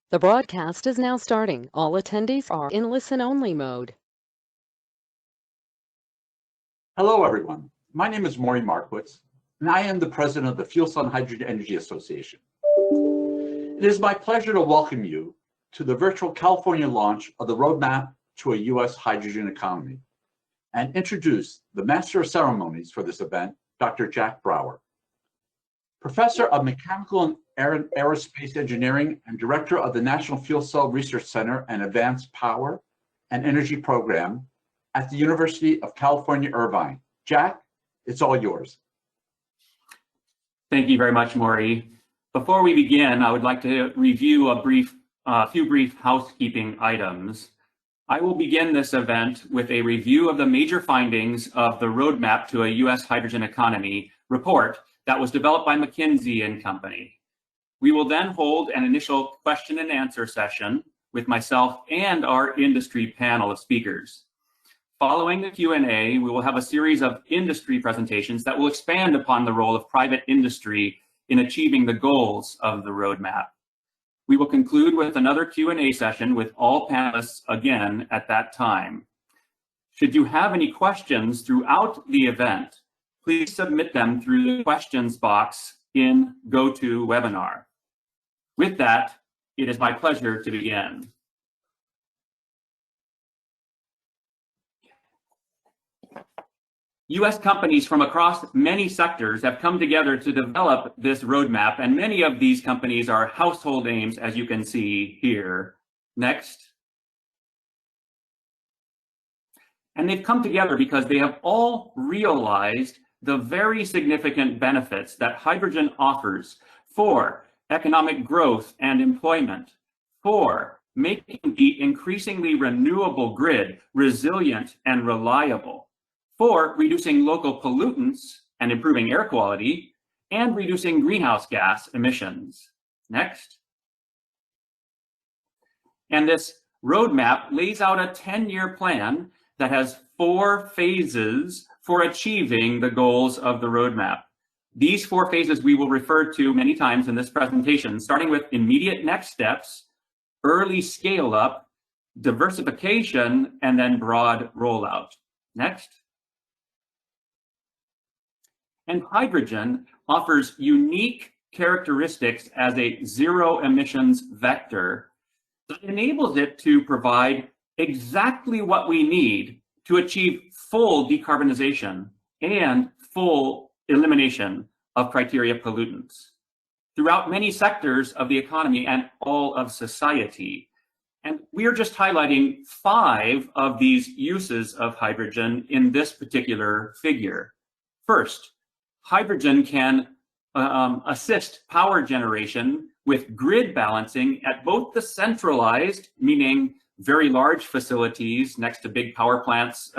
The broadcast is now starting. All attendees are in listen-only mode. Hello, everyone. My name is Maury Markowitz, and I am the president of the Fuel Cell and Hydrogen Energy Association. It is my pleasure to welcome you to the virtual California launch of the Roadmap to a U.S. Hydrogen Economy and introduce the Master of Ceremonies for this event, Dr. Jack Brouwer. Professor of Mechanical and Aerospace Engineering and Director of the National Fuel Cell Research Center and Advanced Power and Energy Program at the University of California, Irvine. Jack, it's all yours. Thank you very much, Maury. Before we begin, I would like to review a few brief housekeeping items. I will begin this event with a review of the major findings of the Roadmap to a U.S. Hydrogen Economy report that was developed by McKinsey and Company. We will then hold an initial question and answer session with myself and our industry panel of speakers. Following the Q&A, we will have a series of industry presentations that will expand upon the role of private industry in achieving the goals of the roadmap. We will conclude with another Q&A session with all panelists again at that time. Should you have any questions throughout the event, please submit them through the questions box in GoToWebinar. With that, it is my pleasure to begin. U.S. companies from across many sectors have come together to develop this roadmap, and many of these companies are household names, as you can see here. Next. And they've come together because they have all realized the very significant benefits that hydrogen offers for economic growth and employment, for making the increasingly renewable grid resilient and reliable, for reducing local pollutants and improving air quality, and reducing greenhouse gas emissions. Next. And this roadmap lays out a 10-year plan that has 4 phases for achieving the goals of the roadmap. These 4 phases we will refer to many times in this presentation, starting with immediate next steps, early scale up, diversification, and then broad rollout. Next. And hydrogen offers unique characteristics as a zero emissions vector that enables it to provide exactly what we need to achieve full decarbonization and full elimination of criteria pollutants throughout many sectors of the economy and all of society. And we are just highlighting 5 of these uses of hydrogen in this particular figure. First, hydrogen can assist power generation with grid balancing at both the centralized, meaning very large facilities next to big power plants,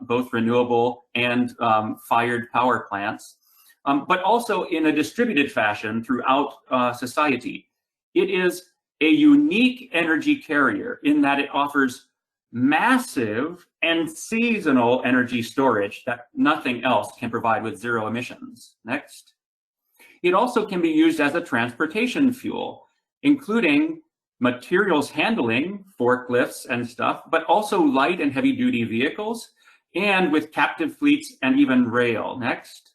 both renewable and fired power plants, but also in a distributed fashion throughout society. It is a unique energy carrier in that it offers massive and seasonal energy storage that nothing else can provide with zero emissions. Next. It also can be used as a transportation fuel, including materials handling, forklifts and stuff, but also light and heavy duty vehicles, and with captive fleets and even rail. Next.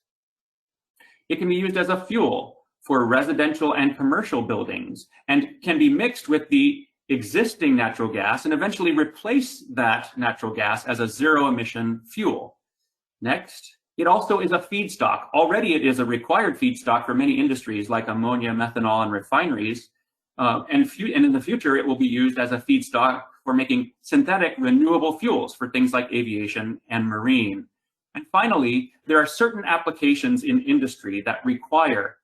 It can be used as a fuel for residential and commercial buildings and can be mixed with the existing natural gas and eventually replace that natural gas as a zero emission fuel. Next. It also is a feedstock. Already it is a required feedstock for many industries like ammonia, methanol, and refineries. And in the future, it will be used as a feedstock for making synthetic renewable fuels for things like aviation and marine. And finally, there are certain applications in industry that require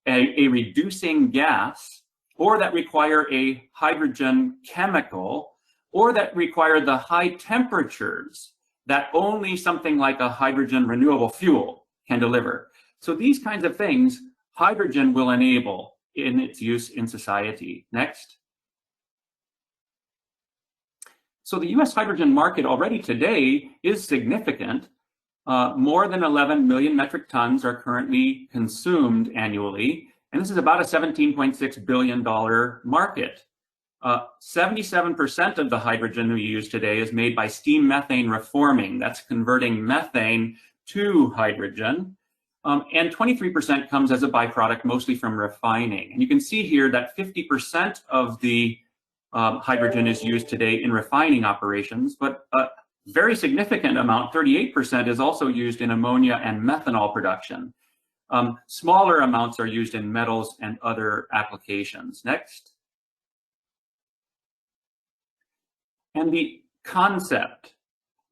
a reducing gas, or that require a hydrogen chemical, or that require the high temperatures that only something like a hydrogen renewable fuel can deliver. So these kinds of things, hydrogen will enable in its use in society. Next. So the US hydrogen market already today is significant. More than 11 million metric tons are currently consumed annually, and this is about a $17.6 billion market. 77% of the hydrogen we use today is made by steam methane reforming. That's converting methane to hydrogen. And 23% comes as a byproduct, mostly from refining. And you can see here that 50% of the hydrogen is used today in refining operations, but a very significant amount, 38%, is also used in ammonia and methanol production. Smaller amounts are used in metals and other applications. Next. And the concept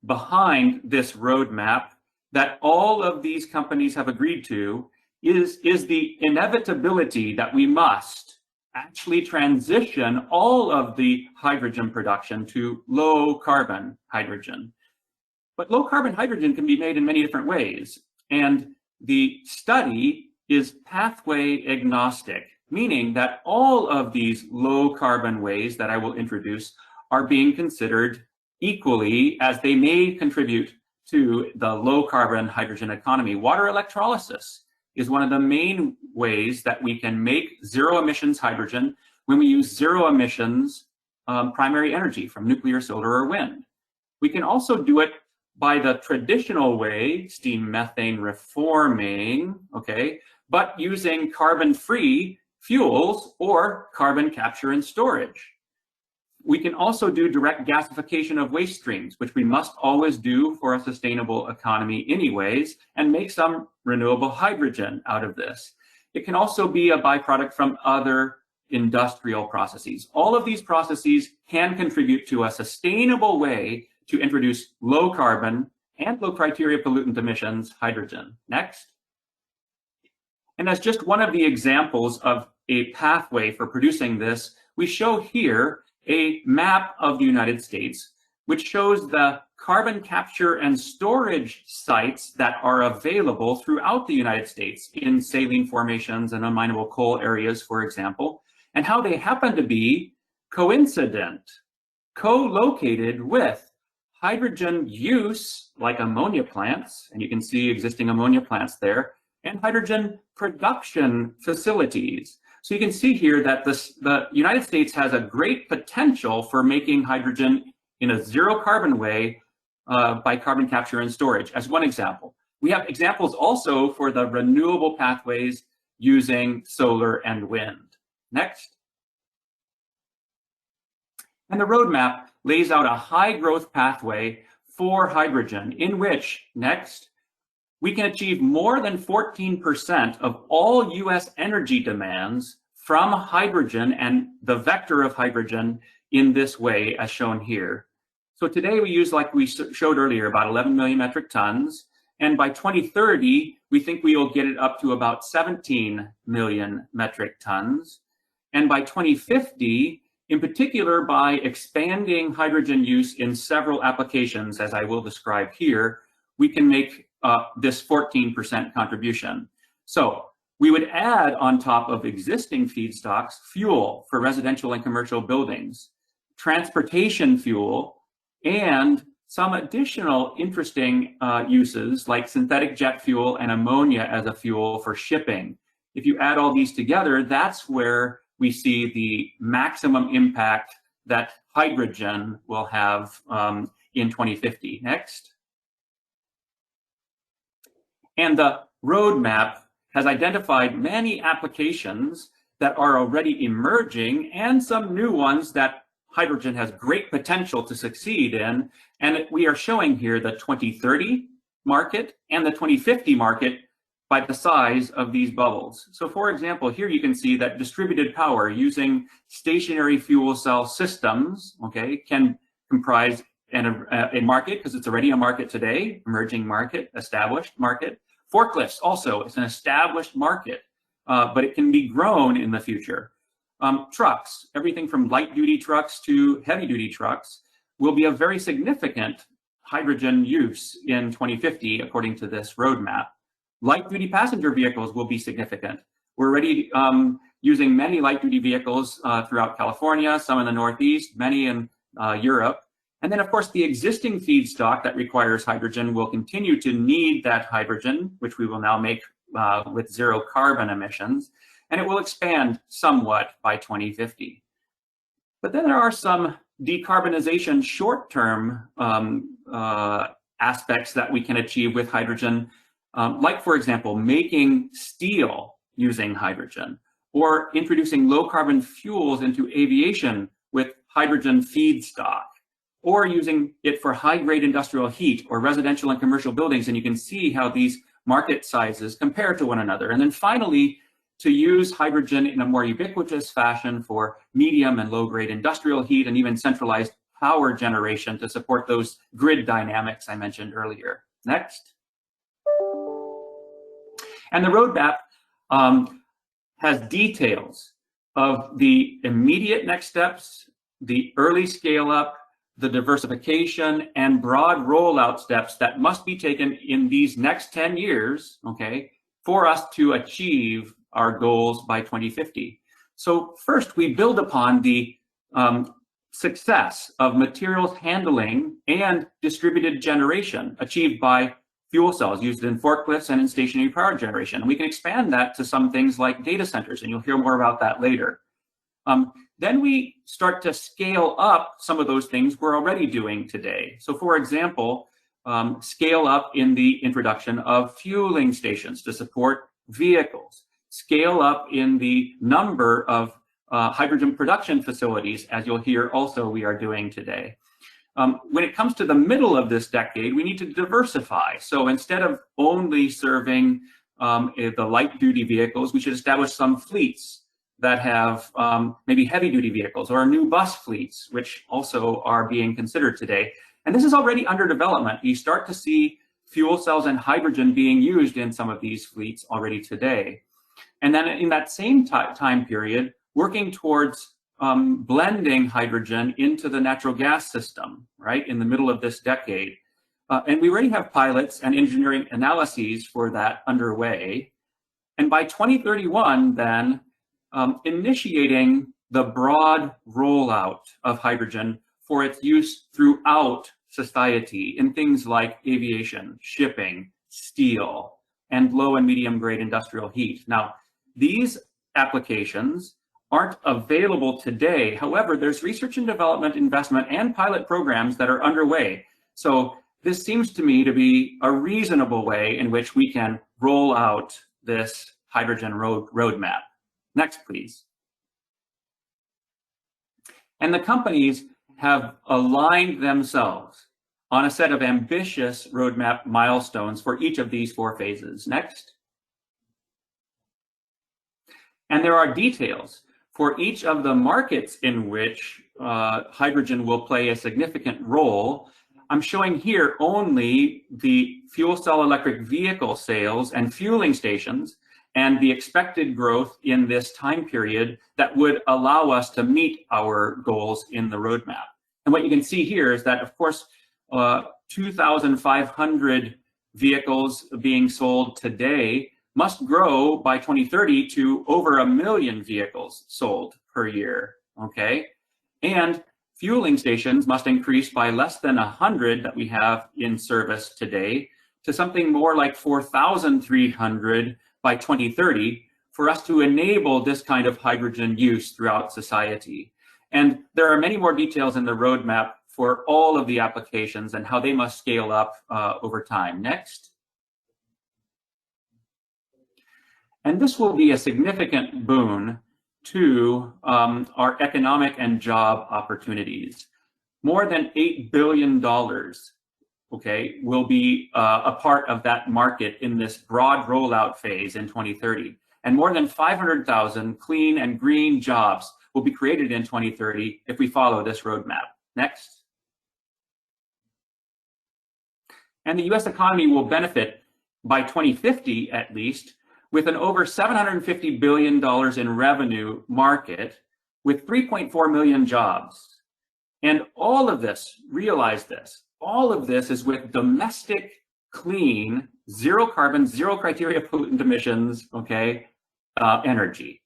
behind this roadmap that all of these companies have agreed to is the inevitability that we must actually transition all of the hydrogen production to low carbon hydrogen. But low carbon hydrogen can be made in many different ways. And the study is pathway agnostic, meaning that all of these low carbon ways that I will introduce are being considered equally as they may contribute to the low carbon hydrogen economy. Water electrolysis is one of the main ways that we can make zero emissions hydrogen when we use zero emissions primary energy from nuclear, solar, or wind. We can also do it by the traditional way, steam methane reforming, okay, but using carbon-free fuels or carbon capture and storage. We can also do direct gasification of waste streams, which we must always do for a sustainable economy anyways, and make some renewable hydrogen out of this. It can also be a byproduct from other industrial processes. All of these processes can contribute to a sustainable way to introduce low carbon and low criteria pollutant emissions hydrogen. Next. And as just one of the examples of a pathway for producing this, we show here a map of the United States, which shows the carbon capture and storage sites that are available throughout the United States in saline formations and unminable coal areas, for example, and how they happen to be coincident, co-located with hydrogen use, like ammonia plants, and you can see existing ammonia plants there, and hydrogen production facilities. So you can see here that the United States has a great potential for making hydrogen in a zero carbon way by carbon capture and storage, as one example. We have examples also for the renewable pathways using solar and wind. Next. And the roadmap lays out a high growth pathway for hydrogen in which, next, we can achieve more than 14% of all US energy demands from hydrogen and the vector of hydrogen in this way as shown here. So today we use, like we showed earlier, about 11 million metric tons. And by 2030, we think we will get it up to about 17 million metric tons. And by 2050, in particular by expanding hydrogen use in several applications, as I will describe here, we can make this 14% contribution. So we would add on top of existing feedstocks, fuel for residential and commercial buildings, transportation fuel, and some additional interesting uses like synthetic jet fuel and ammonia as a fuel for shipping. If you add all these together, that's where we see the maximum impact that hydrogen will have in 2050. Next. And the roadmap has identified many applications that are already emerging and some new ones that hydrogen has great potential to succeed in. And we are showing here the 2030 market and the 2050 market by the size of these bubbles. So for example, here you can see that distributed power using stationary fuel cell systems, okay, can comprise a market because it's already a market today, emerging market, established market. Forklifts also, it's an established market, but it can be grown in the future. Trucks, everything from light duty trucks to heavy duty trucks will be a very significant hydrogen use in 2050, according to this roadmap. Light duty passenger vehicles will be significant. We're already using many light duty vehicles throughout California, some in the Northeast, many in Europe. And then of course the existing feedstock that requires hydrogen will continue to need that hydrogen, which we will now make with zero carbon emissions, and it will expand somewhat by 2050. But then there are some decarbonization short-term aspects that we can achieve with hydrogen, like, for example, making steel using hydrogen, or introducing low-carbon fuels into aviation with hydrogen feedstock, or using it for high-grade industrial heat or residential and commercial buildings. And you can see how these market sizes compare to one another. And then finally, to use hydrogen in a more ubiquitous fashion for medium and low-grade industrial heat and even centralized power generation to support those grid dynamics I mentioned earlier. Next. And the roadmap has details of the immediate next steps, the early scale up, the diversification, and broad rollout steps that must be taken in these next 10 years, okay, for us to achieve our goals by 2050. So first, we build upon the success of materials handling and distributed generation achieved by fuel cells used in forklifts and in stationary power generation. And we can expand that to some things like data centers, and you'll hear more about that later. Then we start to scale up some of those things we're already doing today. So for example, scale up in the introduction of fueling stations to support vehicles, scale up in the number of hydrogen production facilities, as you'll hear also we are doing today. When it comes to the middle of this decade, we need to diversify. So instead of only serving the light duty vehicles, we should establish some fleets that have maybe heavy duty vehicles, or new bus fleets, which also are being considered today. And this is already under development. You start to see fuel cells and hydrogen being used in some of these fleets already today. And then in that same time period, working towards blending hydrogen into the natural gas system, right, in the middle of this decade. And we already have pilots and engineering analyses for that underway. And by 2031, then, initiating the broad rollout of hydrogen for its use throughout society in things like aviation, shipping, steel, and low and medium grade industrial heat. Now, these applications aren't available today. However, there's research and development investment and pilot programs that are underway. So this seems to me to be a reasonable way in which we can roll out this hydrogen roadmap. Next, please. And the companies have aligned themselves on a set of ambitious roadmap milestones for each of these 4 phases. Next. And there are details for each of the markets in which hydrogen will play a significant role. I'm showing here only the fuel cell electric vehicle sales and fueling stations and the expected growth in this time period that would allow us to meet our goals in the roadmap. And what you can see here is that, of course, 2,500 vehicles being sold today must grow by 2030 to over 1 million vehicles sold per year, okay? And fueling stations must increase by less than 100 that we have in service today to something more like 4,300 by 2030 for us to enable this kind of hydrogen use throughout society. And there are many more details in the roadmap for all of the applications and how they must scale up over time. Next. And this will be a significant boon to our economic and job opportunities. More than $8 billion, okay, will be a part of that market in this broad rollout phase in 2030. And more than 500,000 clean and green jobs will be created in 2030 if we follow this roadmap. Next. And the US economy will benefit by 2050 at least with an over $750 billion in revenue market with 3.4 million jobs. And all of this, realize this, all of this is with domestic, clean, zero carbon, zero criteria pollutant emissions, okay, energy.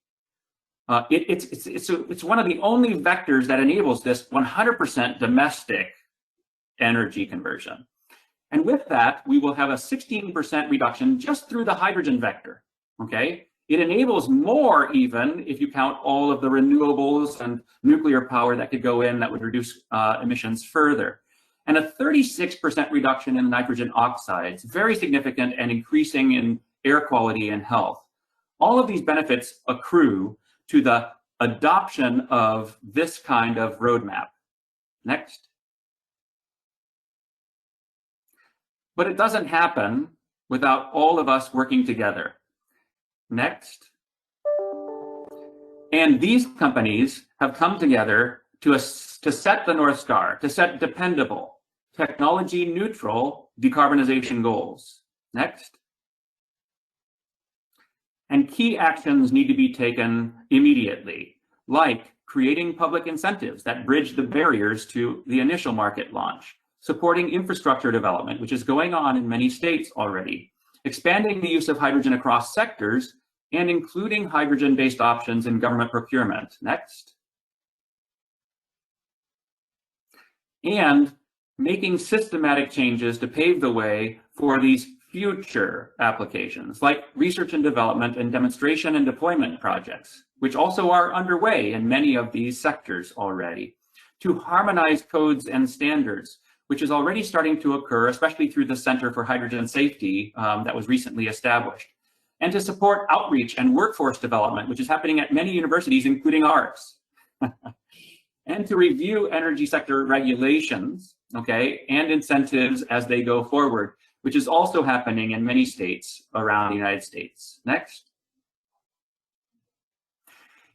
It's one of the only vectors that enables this 100% domestic energy conversion. And with that, we will have a 16% reduction just through the hydrogen vector, okay, It enables more even if you count all of the renewables and nuclear power that could go in that would reduce emissions further. And a 36% reduction in nitrogen oxides, very significant and increasing in air quality and health. All of these benefits accrue to the adoption of this kind of roadmap. Next. But it doesn't happen without all of us working together. Next. And these companies have come together to set the North Star, to set dependable, technology neutral decarbonization goals. Next. And key actions need to be taken immediately, like creating public incentives that bridge the barriers to the initial market launch, supporting infrastructure development, which is going on in many states already, expanding the use of hydrogen across sectors, and including hydrogen-based options in government procurement. Next. And making systematic changes to pave the way for these future applications, like research and development and demonstration and deployment projects, which also are underway in many of these sectors already, to harmonize codes and standards, which is already starting to occur, especially through the Center for Hydrogen Safety that was recently established, and to support outreach and workforce development, which is happening at many universities, including ours, and to review energy sector regulations, okay, and incentives as they go forward, which is also happening in many states around the United States. Next.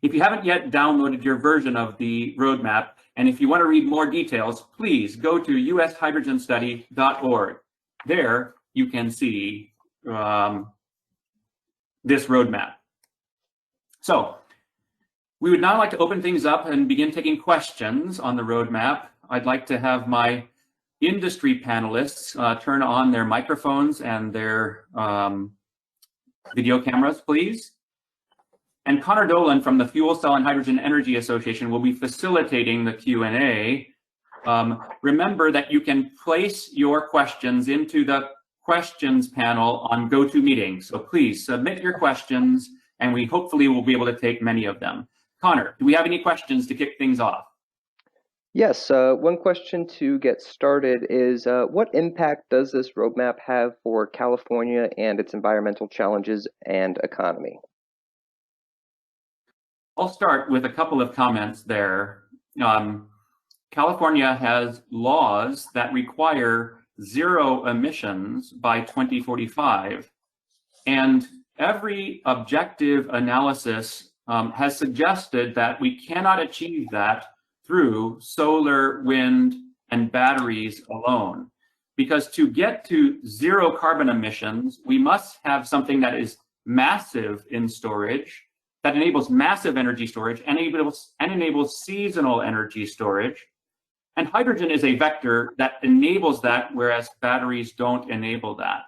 If you haven't yet downloaded your version of the roadmap, and if you want to read more details, please go to ushydrogenstudy.org. There you can see this roadmap. So we would now like to open things up and begin taking questions on the roadmap. I'd like to have my industry panelists turn on their microphones and their video cameras, please. And Connor Dolan from the Fuel Cell and Hydrogen Energy Association will be facilitating the Q&A. Remember that you can place your questions into the questions panel on GoToMeeting. So please submit your questions, and we hopefully will be able to take many of them. Connor, do we have any questions to kick things off? Yes, one question to get started is what impact does this roadmap have for California and its environmental challenges and economy? I'll start with a couple of comments there. California has laws that require zero emissions by 2045, and every objective analysis has suggested that we cannot achieve that through solar, wind, and batteries alone. Because to get to zero carbon emissions, we must have something that is massive in storage, that enables massive energy storage, and enables seasonal energy storage. And hydrogen is a vector that enables that, whereas batteries don't enable that.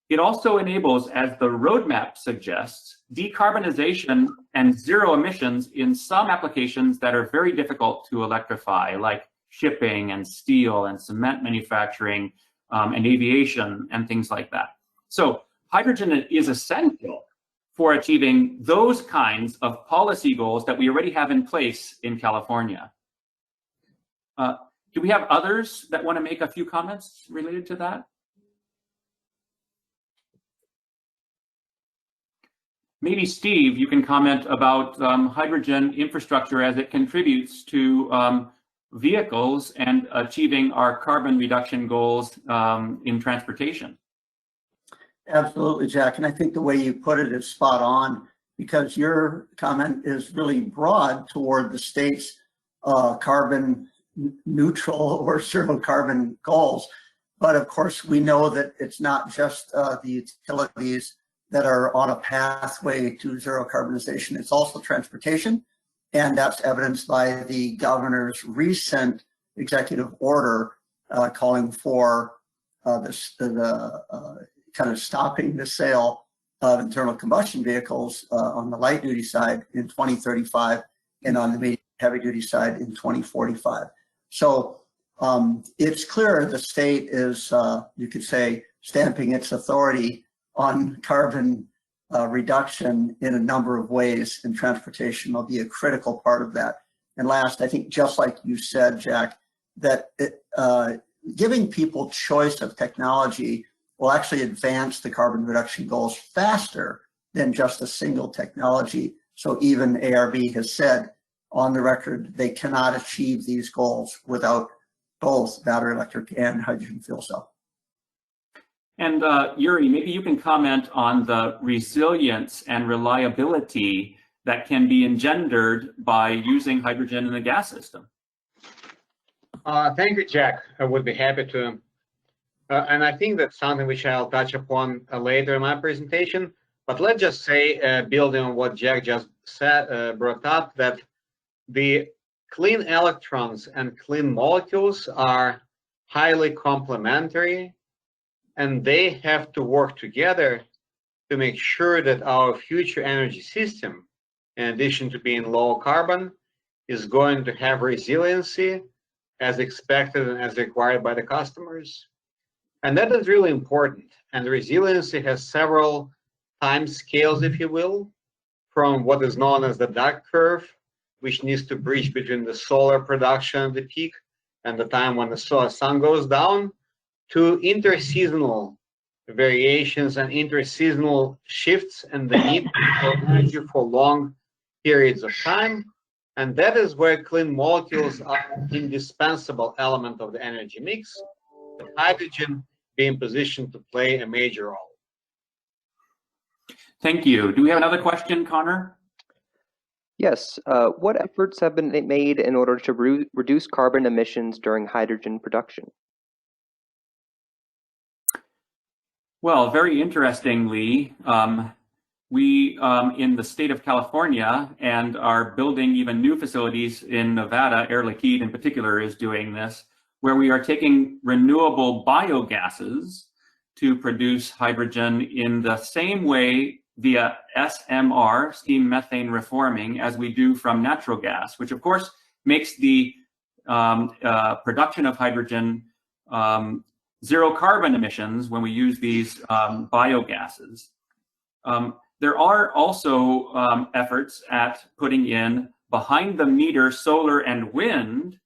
It also enables, as the roadmap suggests, decarbonization and zero emissions in some applications that are very difficult to electrify, like shipping and steel and cement manufacturing and aviation and things like that. So hydrogen is essential for achieving those kinds of policy goals that we already have in place in California. Do we have others that want to make a few comments related to that? Maybe Steve, you can comment about hydrogen infrastructure as it contributes to vehicles and achieving our carbon reduction goals in transportation. Absolutely, Jack. And I think the way you put it is spot on, because your comment is really broad toward the state's carbon neutral or zero carbon goals. But of course, we know that it's not just the utilities that are on a pathway to zero carbonization. It's also transportation. And that's evidenced by the governor's recent executive order calling for kind of stopping the sale of internal combustion vehicles on the light duty side in 2035 and on the medium heavy duty side in 2045. So it's clear the state is, you could say, stamping its authority on carbon reduction in a number of ways, and transportation will be a critical part of that. And last, I think just like you said, Jack, that giving people choice of technology will actually advance the carbon reduction goals faster than just a single technology. So even ARB has said on the record, they cannot achieve these goals without both battery electric and hydrogen fuel cell. And Yuri, maybe you can comment on the resilience and reliability that can be engendered by using hydrogen in the gas system. Thank you, Jack. I would be happy to. And I think that's something which I'll touch upon later in my presentation. But let's just say, building on what Jack just said, brought up, that the clean electrons and clean molecules are highly complementary, and they have to work together to make sure that our future energy system, in addition to being low carbon, is going to have resiliency as expected and as required by the customers. And that is really important. And resiliency has several time scales, if you will, from what is known as the duck curve, which needs to bridge between the solar production at the peak and the time when the sun goes down, to interseasonal variations and interseasonal shifts and the need for energy for long periods of time. And that is where clean molecules are an indispensable element of the energy mix, with hydrogen being positioned to play a major role. Thank you. Do we have another question, Connor? Yes. What efforts have been made in order to reduce carbon emissions during hydrogen production? Well, very interestingly, we in the state of California and are building even new facilities in Nevada, Air Liquide in particular is doing this, where we are taking renewable biogases to produce hydrogen in the same way via SMR, steam methane reforming, as we do from natural gas, which of course makes the production of hydrogen zero carbon emissions when we use these biogases. There are also efforts at putting in behind the meter solar and wind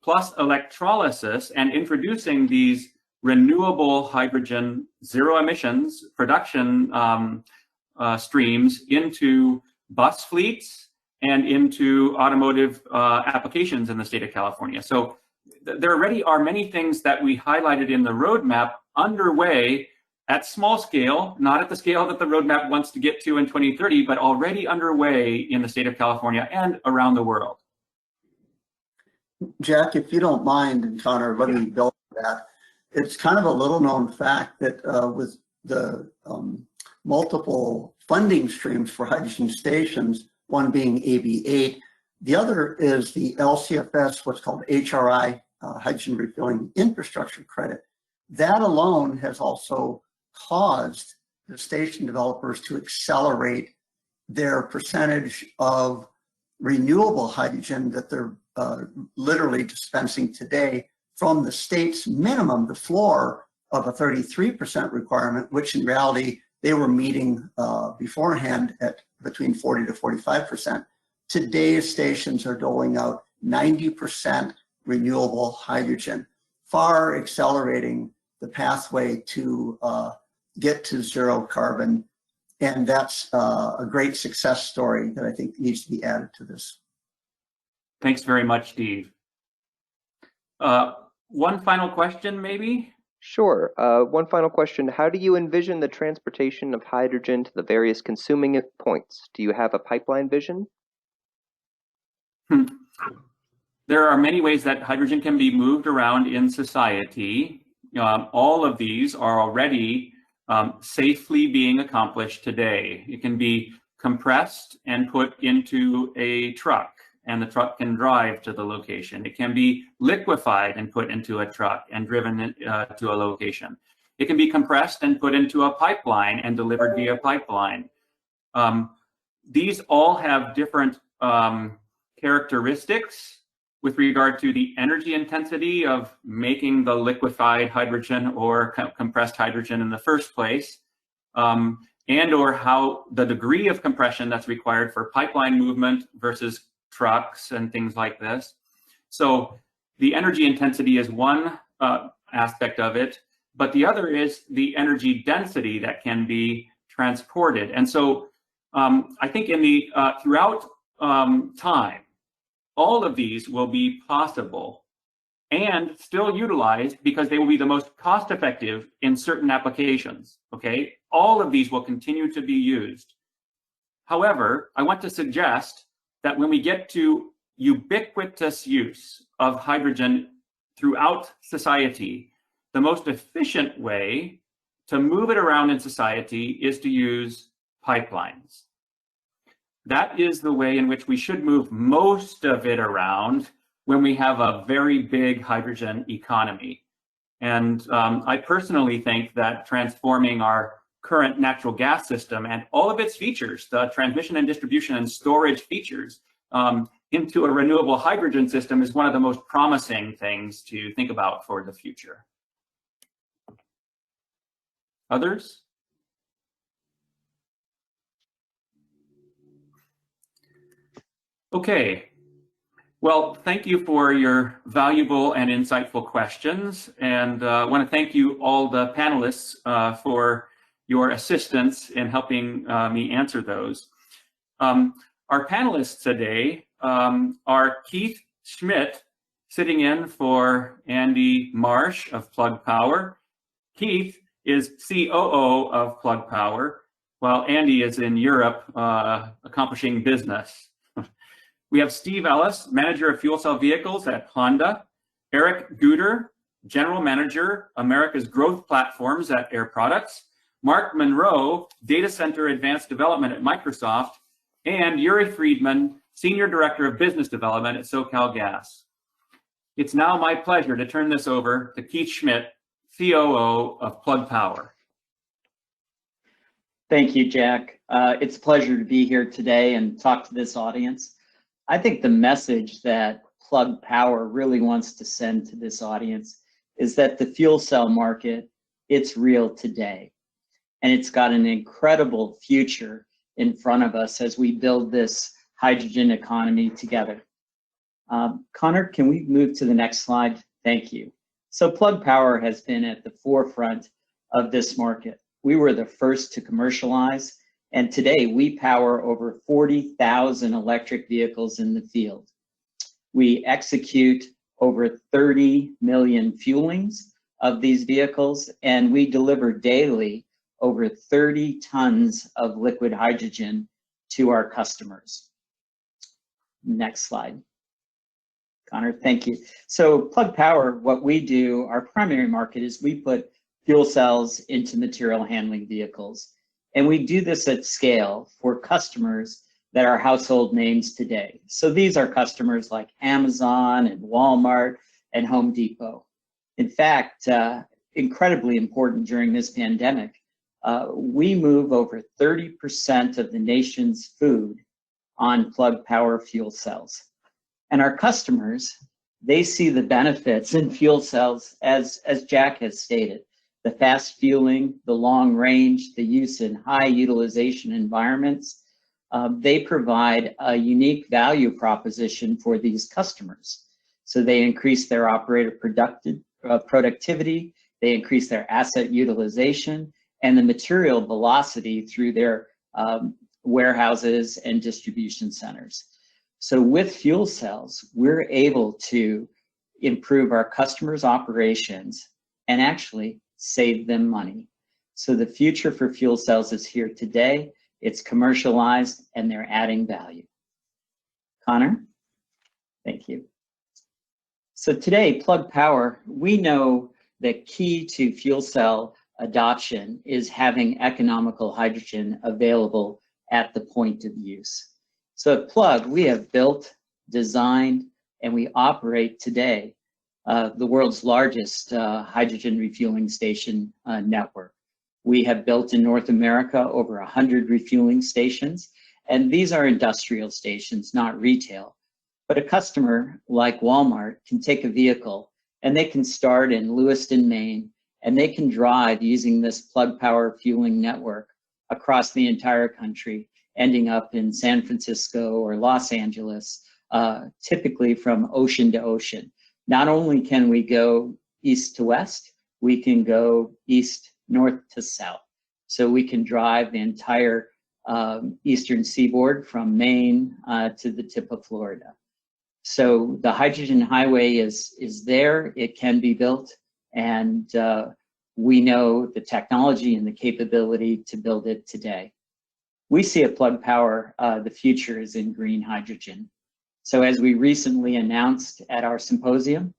plus electrolysis and introducing these renewable hydrogen zero emissions production streams into bus fleets and into automotive applications in the state of California. So there already are many things that we highlighted in the roadmap underway at small scale, not at the scale that the roadmap wants to get to in 2030, but already underway in the state of California and around the world. Jack, if you don't mind, and Connor, let me build on that. It's kind of a little known fact that with the multiple funding streams for hydrogen stations, one being AB8, the other is the LCFS, what's called HRI, Hydrogen Refueling Infrastructure Credit. That alone has also caused the station developers to accelerate their percentage of renewable hydrogen that they're literally dispensing today from the state's minimum, the floor of a 33% requirement, which in reality they were meeting beforehand at between 40 to 45%. Today's stations are doling out 90% renewable hydrogen, far accelerating the pathway to get to zero carbon. And that's a great success story that I think needs to be added to this. Thanks very much, Steve. One final question, maybe? Sure. One final question. How do you envision the transportation of hydrogen to the various consuming points? Do you have a pipeline vision? There are many ways that hydrogen can be moved around in society. All of these are already safely being accomplished today. It can be compressed and put into a truck, and the truck can drive to the location. It can be liquefied and put into a truck and driven to a location. It can be compressed and put into a pipeline and delivered via pipeline. These all have different characteristics with regard to the energy intensity of making the liquefied hydrogen or compressed hydrogen in the first place. and or how the degree of compression that's required for pipeline movement versus trucks and things like this. So the energy intensity is one aspect of it, but the other is the energy density that can be transported. And so I think in the throughout time, all of these will be possible and still utilized because they will be the most cost effective in certain applications, okay? All of these will continue to be used. However, I want to suggest that when we get to ubiquitous use of hydrogen throughout society, the most efficient way to move it around in society is to use pipelines. That is the way in which we should move most of it around when we have a very big hydrogen economy. And I personally think that transforming our current natural gas system and all of its features, the transmission and distribution and storage features, into a renewable hydrogen system is one of the most promising things to think about for the future. Others? Okay. Well, thank you for your valuable and insightful questions. And I want to thank you all the panelists for your assistance in helping me answer those. Our panelists today are Keith Schmid, sitting in for Andy Marsh of Plug Power. Keith is COO of Plug Power, while Andy is in Europe accomplishing business. We have Steve Ellis, Manager of Fuel Cell Vehicles at Honda, Eric Guder, General Manager, America's Growth Platforms at Air Products, Mark Monroe, Datacenter Advanced Development at Microsoft, and Yuri Freedman, Senior Director of Business Development at SoCalGas. It's now my pleasure to turn this over to Keith Schmid, COO of Plug Power. Thank you, Jack. It's a pleasure to be here today and talk to this audience. I think the message that Plug Power really wants to send to this audience is that the fuel cell market, it's real today. And it's got an incredible future in front of us as we build this hydrogen economy together. Connor, can we move to the next slide? Thank you. So Plug Power has been at the forefront of this market. We were the first to commercialize, and today we power over 40,000 electric vehicles in the field. We execute over 30 million fuelings of these vehicles, and we deliver daily over 30 tons of liquid hydrogen to our customers. Next slide. Connor, thank you. So Plug Power, what we do, our primary market is we put fuel cells into material handling vehicles. And we do this at scale for customers that are household names today. So these are customers like Amazon and Walmart and Home Depot. In fact, incredibly important during this pandemic, we move over 30% of the nation's food on Plug Power fuel cells. And our customers, they see the benefits in fuel cells as Jack has stated. The fast fueling, the long range, the use in high utilization environments, they provide a unique value proposition for these customers. So they increase their operator productivity, they increase their asset utilization, and the material velocity through their warehouses and distribution centers. So with fuel cells, we're able to improve our customers' operations and actually save them money. So the future for fuel cells is here today. It's commercialized and they're adding value. Connor, thank you. So today, Plug Power, we know that key to fuel cell adoption is having economical hydrogen available at the point of use. So at Plug, we have built, designed, and we operate today the world's largest hydrogen refueling station network. We have built in North America over 100 refueling stations, and these are industrial stations, not retail. But a customer like Walmart can take a vehicle and they can start in Lewiston, Maine, and they can drive using this Plug Power fueling network across the entire country, ending up in San Francisco or Los Angeles, typically from ocean to ocean. Not only can we go east to west, we can go east, north to south. So we can drive the entire eastern seaboard from Maine to the tip of Florida. So the hydrogen highway is there, it can be built, and we know the technology and the capability to build it today. We see at Plug Power, the future is in green hydrogen. So as we recently announced at our symposium,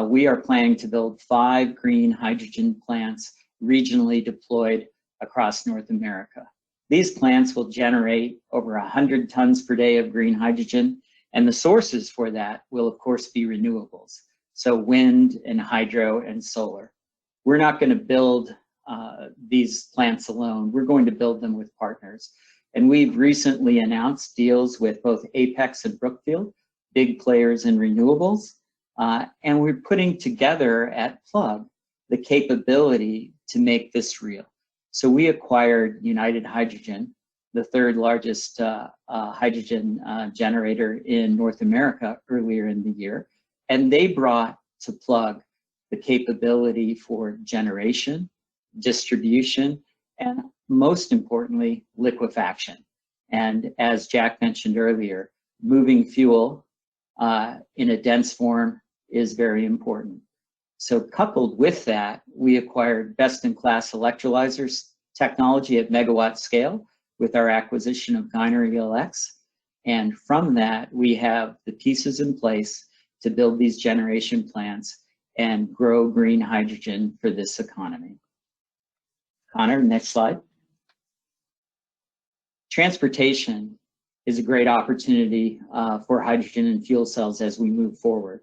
we are planning to build 5 green hydrogen plants regionally deployed across North America. These plants will generate over 100 tons per day of green hydrogen, and the sources for that will of course be renewables. So wind and hydro and solar. We're not going to build these plants alone. We're going to build them with partners. And we've recently announced deals with both Apex and Brookfield, big players in renewables. And we're putting together at Plug the capability to make this real. So we acquired United Hydrogen, the 3rd largest hydrogen generator in North America earlier in the year. And they brought to Plug the capability for generation, distribution, and most importantly, liquefaction. And as Jack mentioned earlier, moving fuel in a dense form is very important. So coupled with that, we acquired best-in-class electrolyzers technology at megawatt scale with our acquisition of Gyner ELX. And from that, we have the pieces in place to build these generation plants and grow green hydrogen for this economy. Connor, next slide. Transportation is a great opportunity for hydrogen and fuel cells as we move forward.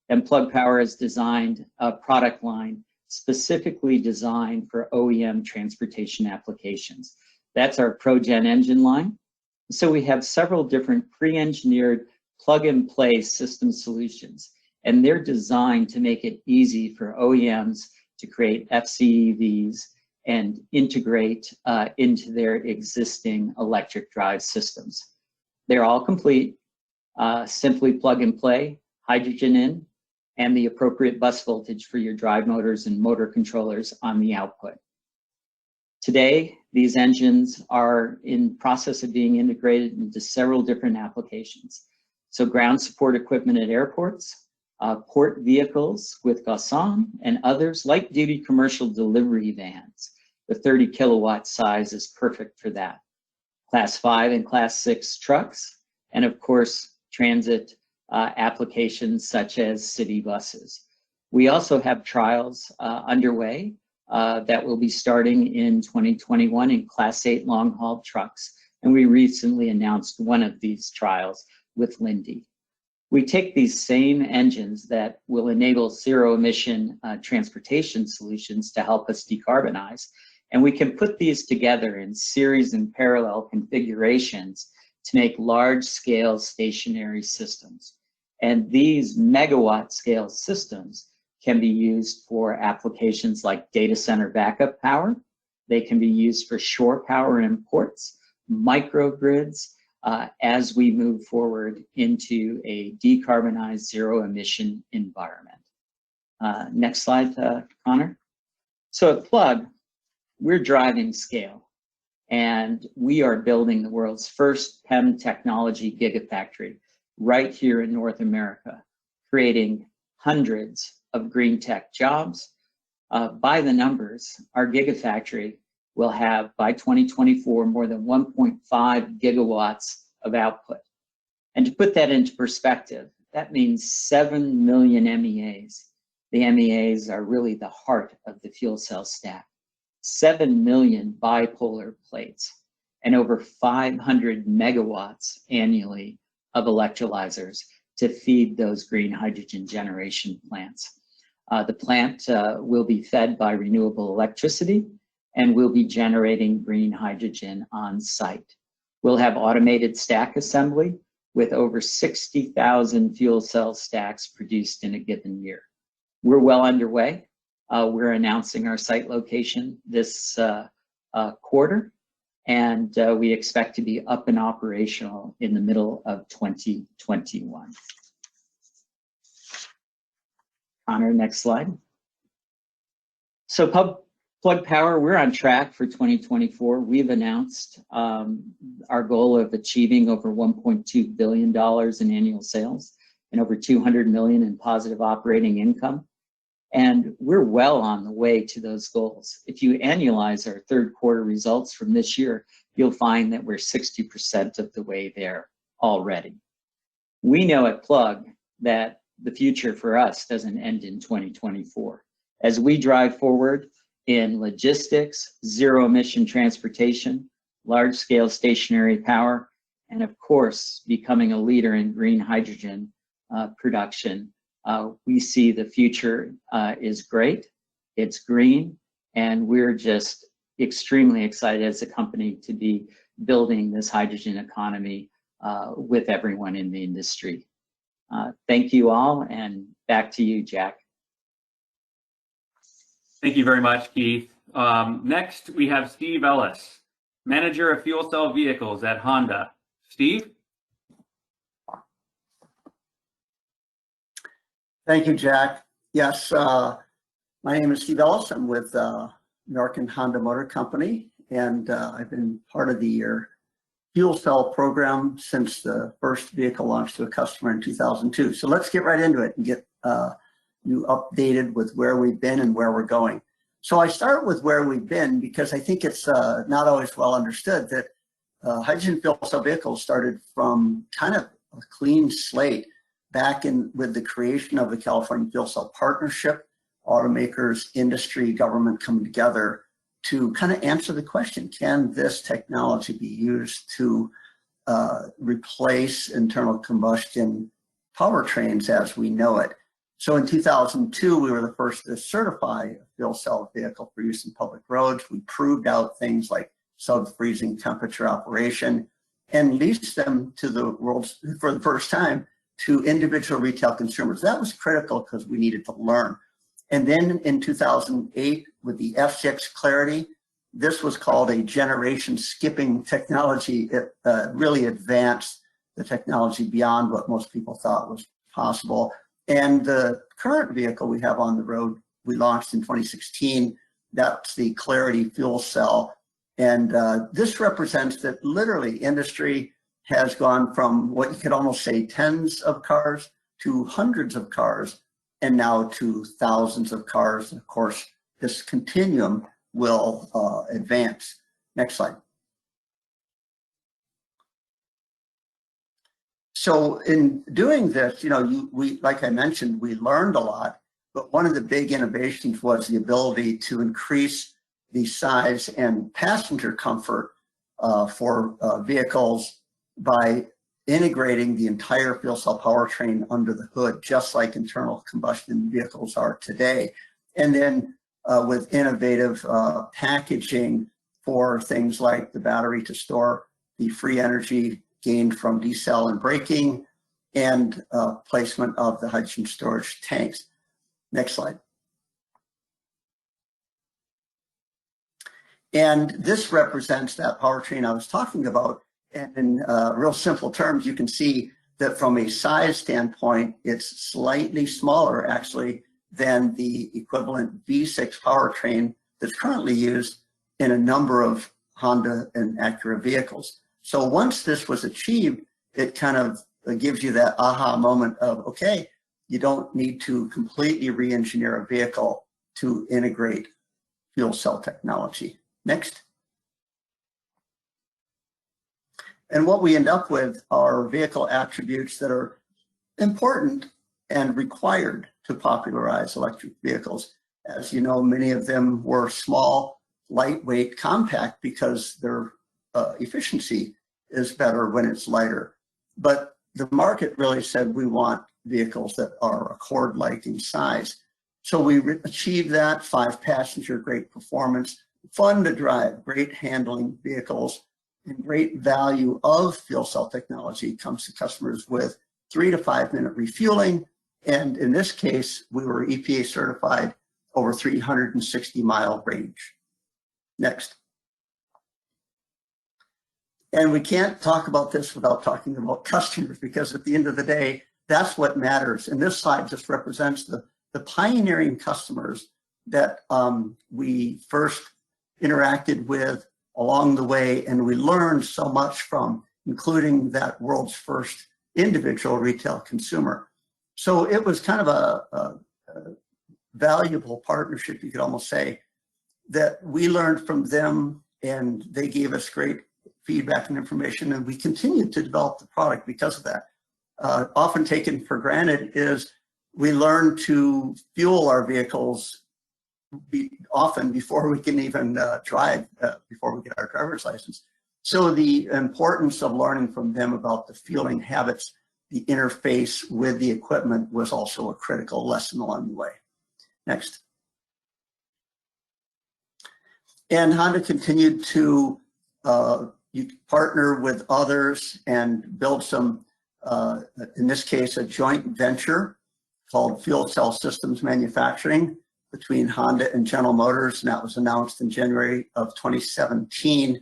And Plug Power has designed a product line specifically designed for OEM transportation applications. That's our ProGen engine line. So we have several different pre-engineered plug-and-play system solutions, and they're designed to make it easy for OEMs to create FCEVs and integrate into their existing electric drive systems. They're all complete, simply plug and play, hydrogen in, and the appropriate bus voltage for your drive motors and motor controllers on the output. Today, these engines are in process of being integrated into several different applications. So ground support equipment at airports, port vehicles with Gaussin and others, light duty commercial delivery vans. The 30 kilowatt size is perfect for that. Class 5 and Class 6 trucks, and of course, transit applications such as city buses. We also have trials underway that will be starting in 2021 in Class 8 long-haul trucks, and we recently announced one of these trials with Linde. We take these same engines that will enable zero-emission transportation solutions to help us decarbonize, and we can put these together in series and parallel configurations to make large-scale stationary systems. And these megawatt-scale systems can be used for applications like data center backup power. They can be used for shore power and ports, microgrids, as we move forward into a decarbonized zero-emission environment. Next slide, Connor. So at Plug, we're driving scale, and we are building the world's first PEM technology gigafactory right here in North America, creating hundreds of green tech jobs. By the numbers, our gigafactory will have, by 2024, more than 1.5 gigawatts of output. And to put that into perspective, that means 7 million MEAs. The MEAs are really the heart of the fuel cell stack. 7 million bipolar plates and over 500 megawatts annually of electrolyzers to feed those green hydrogen generation plants. The plant will be fed by renewable electricity and will be generating green hydrogen on site. We'll have automated stack assembly with over 60,000 fuel cell stacks produced in a given year. We're well underway. We're announcing our site location this quarter, and we expect to be up and operational in the middle of 2021. Connor, next slide. So Plug Power, we're on track for 2024. We've announced our goal of achieving over $1.2 billion in annual sales and over $200 million in positive operating income. And we're well on the way to those goals. If you annualize our third quarter results from this year, you'll find that we're 60% of the way there already. We know at Plug that the future for us doesn't end in 2024. As we drive forward in logistics, zero emission transportation, large scale stationary power, and of course, becoming a leader in green hydrogen production, we see the future is great, it's green, and we're just extremely excited as a company to be building this hydrogen economy with everyone in the industry. Thank you all, and back to you, Jack. Thank you very much, Keith. Next, we have Steve Ellis, Manager of Fuel Cell Vehicles at Honda. Steve? Thank you, Jack. Yes, my name is Steve Ellis. I'm with American Honda Motor Company, and I've been part of the fuel cell program since the first vehicle launched to a customer in 2002. So let's get right into it and get you updated with where we've been and where we're going. So I start with where we've been because I think it's not always well understood that hydrogen fuel cell vehicles started from kind of a clean slate back in with the creation of the California Fuel Cell Partnership, automakers, industry, government coming together to kind of answer the question, can this technology be used to replace internal combustion powertrains as we know it? So in 2002, we were the first to certify a fuel cell vehicle for use in public roads. We proved out things like sub-freezing temperature operation and leased them to the world for the first time to individual retail consumers. That was critical because we needed to learn. And then in 2008, with the F6 Clarity, this was called a generation skipping technology. It really advanced the technology beyond what most people thought was possible. And the current vehicle we have on the road, we launched in 2016. That's the Clarity fuel cell. And this represents that literally industry has gone from what you could almost say tens of cars to hundreds of cars, and now to thousands of cars. And of course, this continuum will advance. Next slide. So in doing this, we, like I mentioned, we learned a lot, but one of the big innovations was the ability to increase the size and passenger comfort for vehicles by integrating the entire fuel cell powertrain under the hood, just like internal combustion vehicles are today. And then with innovative packaging for things like the battery to store the free energy gained from decel and braking, and placement of the hydrogen storage tanks. Next slide. And this represents that powertrain I was talking about. And in real simple terms, you can see that from a size standpoint, it's slightly smaller actually than the equivalent V6 powertrain that's currently used in a number of Honda and Acura vehicles. So once this was achieved, it kind of gives you that aha moment of, okay, you don't need to completely re-engineer a vehicle to integrate fuel cell technology. Next. And what we end up with are vehicle attributes that are important and required to popularize electric vehicles. As you know, many of them were small, lightweight, compact because their efficiency is better when it's lighter. But the market really said we want vehicles that are Accord-like in size. So we achieved that, 5-passenger, great performance, fun to drive, great handling vehicles, and great value of fuel cell technology comes to customers with 3 to 5 minute refueling. And in this case, we were EPA certified over 360-mile range. Next. And we can't talk about this without talking about customers, because at the end of the day, that's what matters. And this slide just represents the pioneering customers that we first interacted with along the way, and we learned so much from, including that world's first individual retail consumer. So it was kind of a valuable partnership, you could almost say, that we learned from them, and they gave us great feedback and information, and we continued to develop the product because of that. Often taken for granted is we learn to fuel our vehicles often before we can even drive, before we get our driver's license. So the importance of learning from them about the fueling habits, the interface with the equipment, was also a critical lesson along the way. Next. And Honda continued to partner with others and build some, in this case, a joint venture called Fuel Cell Systems Manufacturing between Honda and General Motors, and that was announced in January of 2017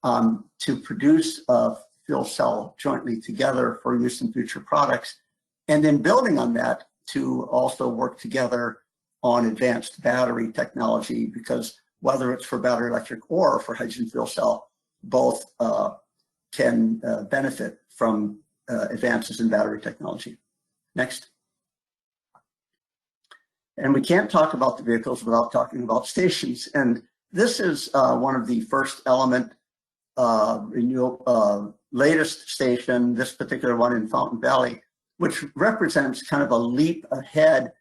to produce a fuel cell jointly together for use in future products. And then building on that, to also work together on advanced battery technology, because whether it's for battery electric or for hydrogen fuel cell, both can benefit from advances in battery technology. Next. And we can't talk about the vehicles without talking about stations. And this is one of the first Element latest station, this particular one in Fountain Valley, which represents kind of a leap ahead.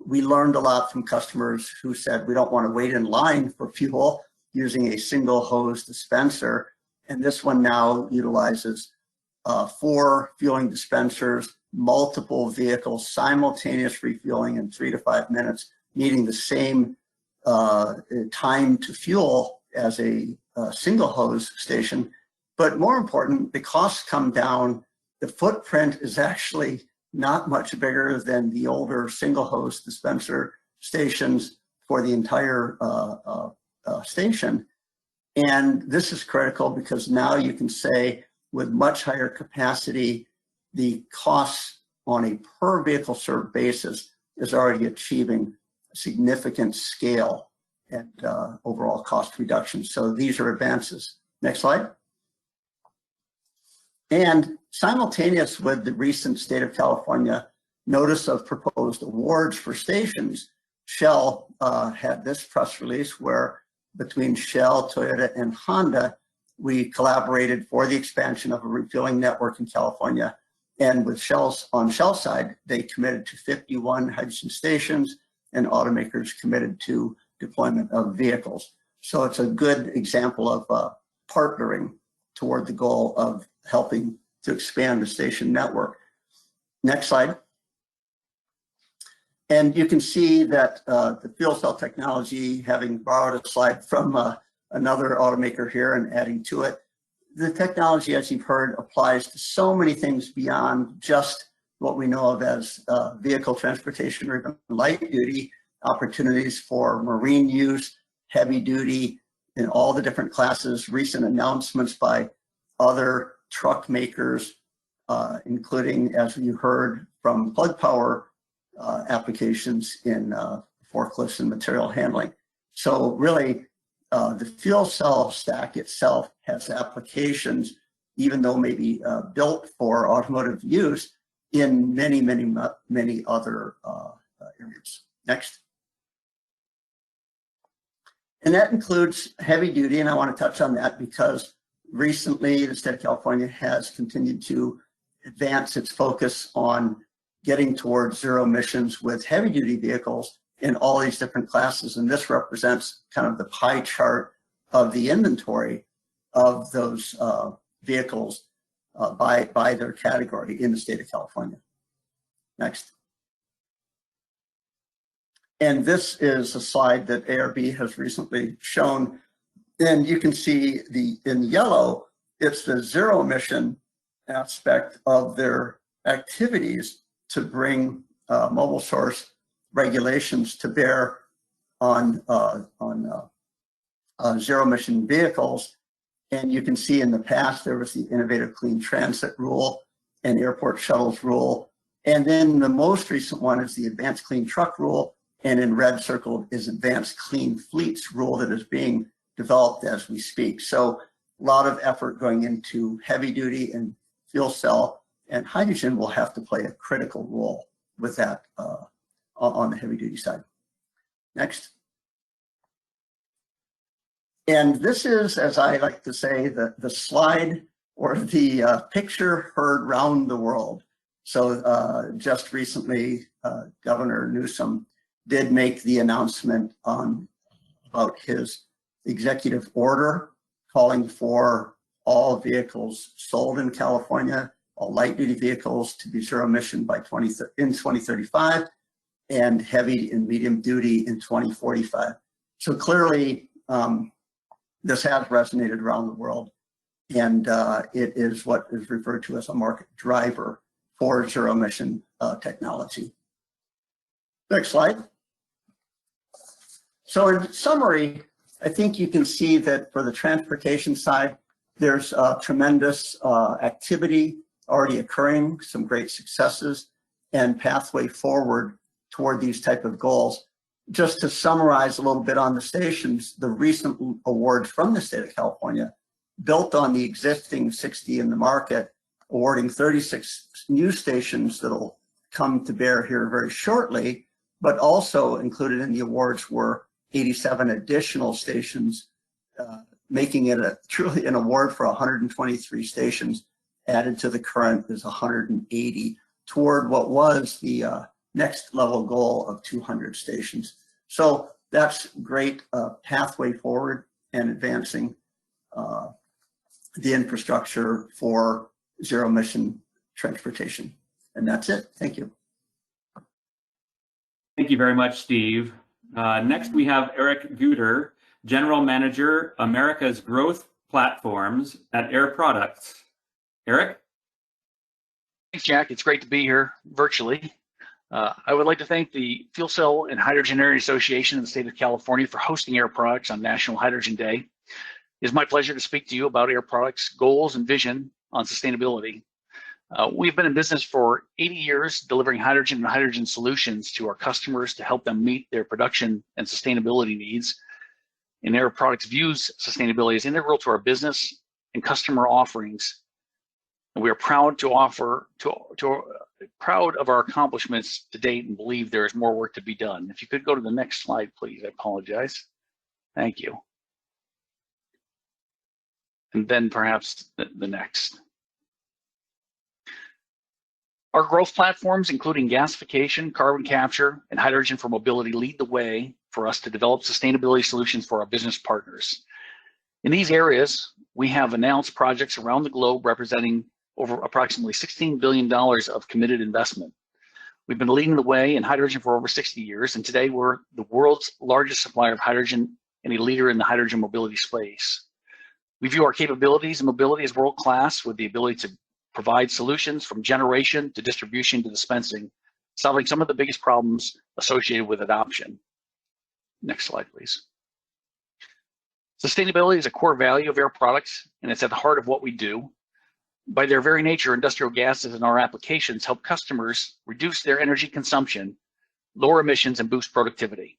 We learned a lot from customers who said we don't want to wait in line for fuel using a single hose dispenser. And this one now utilizes 4 fueling dispensers, multiple vehicles, simultaneous refueling in 3 to 5 minutes, needing the same time to fuel as a single hose station. But more important, the costs come down. The footprint is actually not much bigger than the older single hose dispenser stations for the entire station. And this is critical because now you can say with much higher capacity, the costs on a per vehicle served basis is already achieving significant scale and overall cost reduction. So these are advances. Next slide. And simultaneous with the recent State of California notice of proposed awards for stations, Shell had this press release where between Shell, Toyota, and Honda, we collaborated for the expansion of a refueling network in California. And with on Shell's side, they committed to 51 hydrogen stations, and automakers committed to deployment of vehicles. So it's a good example of partnering toward the goal of helping to expand the station network. Next slide. And you can see that the fuel cell technology, having borrowed a slide from another automaker here and adding to it, the technology, as you've heard, applies to so many things beyond just what we know of as vehicle transportation or even light duty, opportunities for marine use, heavy duty, in all the different classes, recent announcements by other truck makers, including, as you heard, from Plug Power applications in forklifts and material handling. So really, the fuel cell stack itself has applications, even though maybe built for automotive use, in many, many, many other areas. Next. And that includes heavy duty, and I want to touch on that because recently the state of California has continued to advance its focus on getting towards zero emissions with heavy duty vehicles in all these different classes. And this represents kind of the pie chart of the inventory of those vehicles by their category in the state of California. Next. And this is a slide that ARB has recently shown. And you can see in yellow, it's the zero emission aspect of their activities to bring mobile source regulations to bear on zero emission vehicles. And you can see in the past, there was the Innovative Clean Transit Rule and Airport Shuttles Rule. And then the most recent one is the Advanced Clean Truck Rule. And in red circled is Advanced Clean Fleets Rule that is being developed as we speak. So a lot of effort going into heavy duty and fuel cell, and hydrogen will have to play a critical role with that on the heavy duty side. Next. And this is, as I like to say, the slide or the picture heard round the world. So just recently, Governor Newsom did make the announcement about his executive order calling for all vehicles sold in California, all light duty vehicles, to be zero emission by 2035, and heavy and medium duty in 2045. So clearly, this has resonated around the world, and it is what is referred to as a market driver for zero emission technology. Next slide. So in summary, I think you can see that for the transportation side, there's tremendous activity already occurring, some great successes, and pathway forward toward these type of goals. Just to summarize a little bit on the stations, the recent awards from the state of California built on the existing 60 in the market, awarding 36 new stations that'll come to bear here very shortly, but also included in the awards were 87 additional stations, making it truly an award for 123 stations added to the current is 180 toward what was the next level goal of 200 stations. So that's great pathway forward and advancing the infrastructure for zero emission transportation. And that's it. Thank you. Thank you very much, Steve. Next, we have Eric Guter, General Manager, America's Growth Platforms at Air Products. Eric? Thanks, Jack. It's great to be here virtually. I would like to thank the Fuel Cell and Hydrogen Area Association in the state of California for hosting Air Products on National Hydrogen Day. It is my pleasure to speak to you about Air Products' goals and vision on sustainability. We've been in business for 80 years, delivering hydrogen and hydrogen solutions to our customers to help them meet their production and sustainability needs. And Air Products views sustainability as integral to our business and customer offerings. And we are proud to offer, proud of our accomplishments to date and believe there is more work to be done. If you could go to the next slide, please. I apologize. Thank you. And then perhaps the next. Our growth platforms, including gasification, carbon capture, and hydrogen for mobility, lead the way for us to develop sustainability solutions for our business partners. In these areas, we have announced projects around the globe representing over approximately $16 billion of committed investment. We've been leading the way in hydrogen for over 60 years, and today we're the world's largest supplier of hydrogen and a leader in the hydrogen mobility space. We view our capabilities and mobility as world-class, with the ability to provide solutions from generation to distribution to dispensing, solving some of the biggest problems associated with adoption. Next slide, please. Sustainability is a core value of Air Products, and it's at the heart of what we do. By their very nature, industrial gases and our applications help customers reduce their energy consumption, lower emissions, and boost productivity.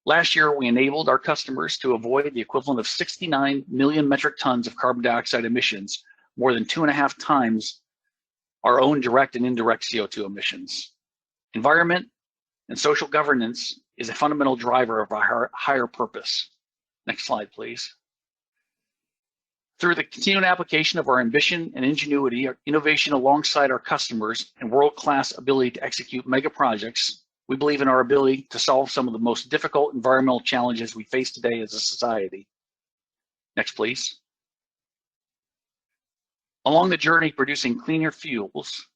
Last year, we enabled our customers to avoid the equivalent of 69 million metric tons of carbon dioxide emissions, more than 2.5 times our own direct and indirect CO2 emissions. Environment and social governance is a fundamental driver of our higher purpose. Next slide, please. Through the continued application of our ambition and ingenuity, our innovation alongside our customers, and world-class ability to execute mega projects, we believe in our ability to solve some of the most difficult environmental challenges we face today as a society. Next, please. Along the journey producing cleaner fuels,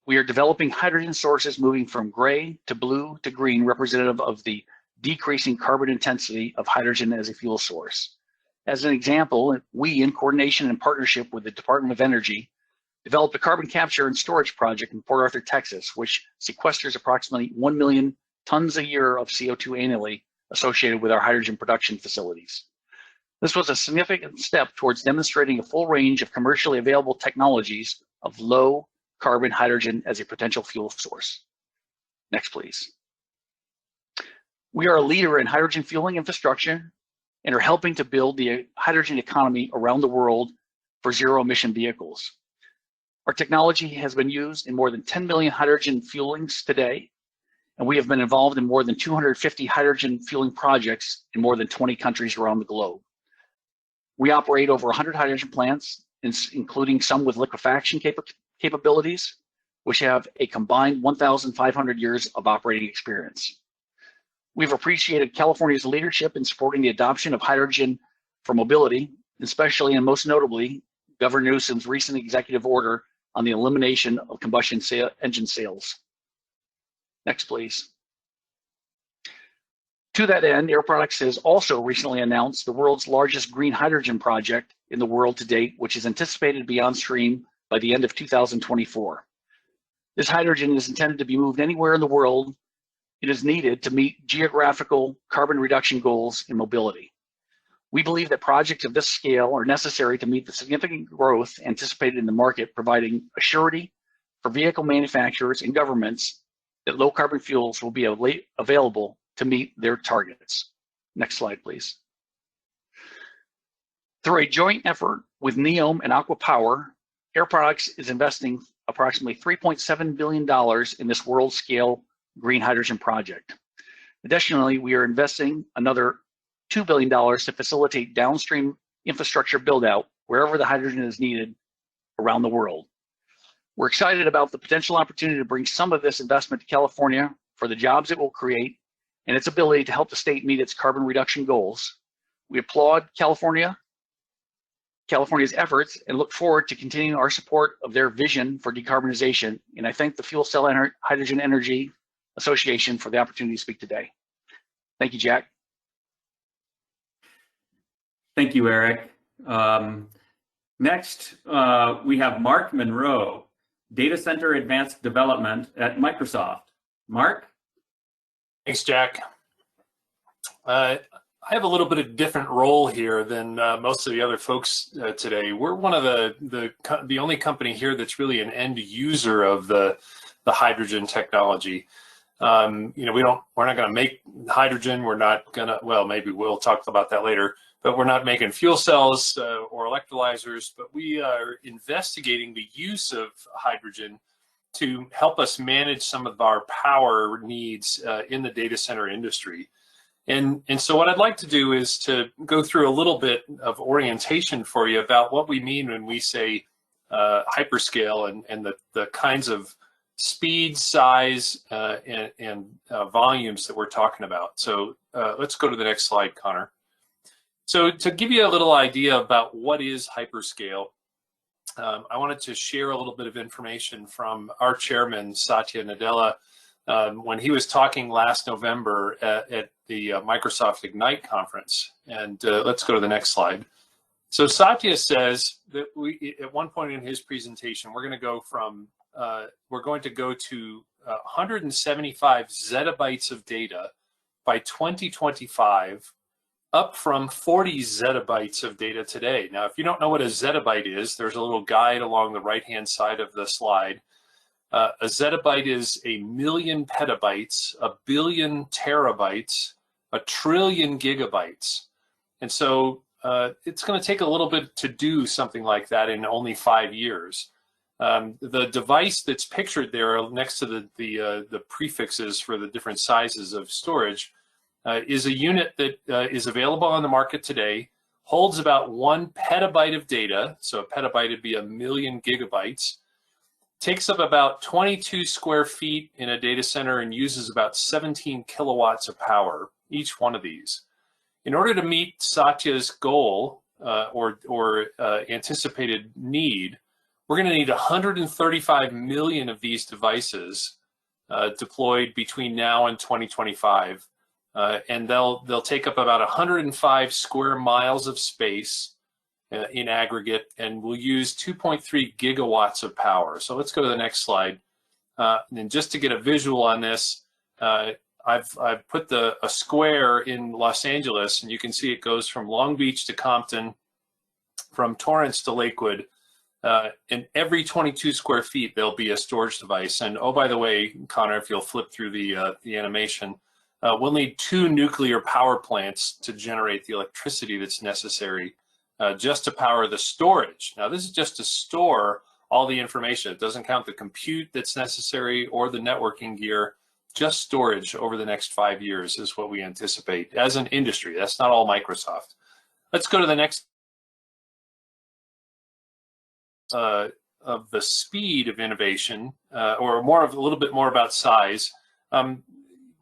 we are developing hydrogen sources moving from gray to blue to green, representative of the decreasing carbon intensity of hydrogen as a fuel source. As an example, we, in coordination and partnership with the Department of Energy, developed a carbon capture and storage project in Port Arthur, Texas, which sequesters approximately 1 million tons a year of CO2 annually associated with our hydrogen production facilities. This was a significant step towards demonstrating a full range of commercially available technologies of low carbon hydrogen as a potential fuel source. Next, please. We are a leader in hydrogen fueling infrastructure and are helping to build the hydrogen economy around the world for zero emission vehicles. Our technology has been used in more than 10 million hydrogen fuelings today, and we have been involved in more than 250 hydrogen fueling projects in more than 20 countries around the globe. We operate over 100 hydrogen plants, including some with liquefaction capabilities, which have a combined 1,500 years of operating experience. We've appreciated California's leadership in supporting the adoption of hydrogen for mobility, especially and most notably, Governor Newsom's recent executive order on the elimination of combustion engine sales. Next, please. To that end, Air Products has also recently announced the world's largest green hydrogen project in the world to date, which is anticipated to be on stream by the end of 2024. This hydrogen is intended to be moved anywhere in the world it is needed to meet geographical carbon reduction goals in mobility. We believe that projects of this scale are necessary to meet the significant growth anticipated in the market, providing a surety for vehicle manufacturers and governments that low carbon fuels will be available to meet their targets. Next slide, please. Through a joint effort with NEOM and Aqua Power, Air Products is investing approximately $3.7 billion in this world-scale green hydrogen project. Additionally, we are investing another $2 billion to facilitate downstream infrastructure build-out wherever the hydrogen is needed around the world. We're excited about the potential opportunity to bring some of this investment to California for the jobs it will create and its ability to help the state meet its carbon reduction goals. We applaud California's efforts and look forward to continuing our support of their vision for decarbonization. And I thank the Fuel Cell Hydrogen Energy Association for the opportunity to speak today. Thank you, Jack. Thank you, Eric. Next, we have Mark Monroe, Data Center Advanced Development at Microsoft. Mark? Thanks, Jack. I have a little bit of a different role here than most of the other folks today. We're one of the only company here that's really an end user of the hydrogen technology. You know, we're not going to make hydrogen. We're not going to, well, maybe we'll talk about that later, but we're not making fuel cells or electrolyzers, but we are investigating the use of hydrogen to help us manage some of our power needs in the data center industry. And so what I'd like to do is to go through a little bit of orientation for you about what we mean when we say hyperscale and the kinds of speed, size, and volumes that we're talking about. So let's go to the next slide, Connor. So to give you a little idea about what is hyperscale, I wanted to share a little bit of information from our chairman, Satya Nadella, when he was talking last November at the Microsoft Ignite conference. And let's go to the next slide. So Satya says that at one point in his presentation, we're going to go to 175 zettabytes of data by 2025, up from 40 zettabytes of data today. Now, if you don't know what a zettabyte is, there's a little guide along the right-hand side of the slide. A zettabyte is a million petabytes, a billion terabytes, a trillion gigabytes. And so it's going to take a little bit to do something like that in only 5 years. The device that's pictured there next to the prefixes for the different sizes of storage is a unit that is available on the market today, holds about 1 petabyte of data, so a petabyte would be a million gigabytes, takes up about 22 square feet in a data center and uses about 17 kilowatts of power, each one of these. In order to meet Satya's goal or anticipated need, we're going to need 135 million of these devices deployed between now and 2025. And they'll take up about 105 square miles of space in aggregate, and we'll use 2.3 gigawatts of power. So let's go to the next slide. And just to get a visual on this, I've put a square in Los Angeles, and you can see it goes from Long Beach to Compton, from Torrance to Lakewood. In every 22 square feet, there'll be a storage device. And oh, by the way, Connor, if you'll flip through the animation, we'll need 2 nuclear power plants to generate the electricity that's necessary just to power the storage. Now, this is just to store all the information. It doesn't count the compute that's necessary or the networking gear. Just storage over the next 5 years is what we anticipate as an industry. That's not all Microsoft. Let's go to the next. Of the speed of innovation, or a little bit more about size.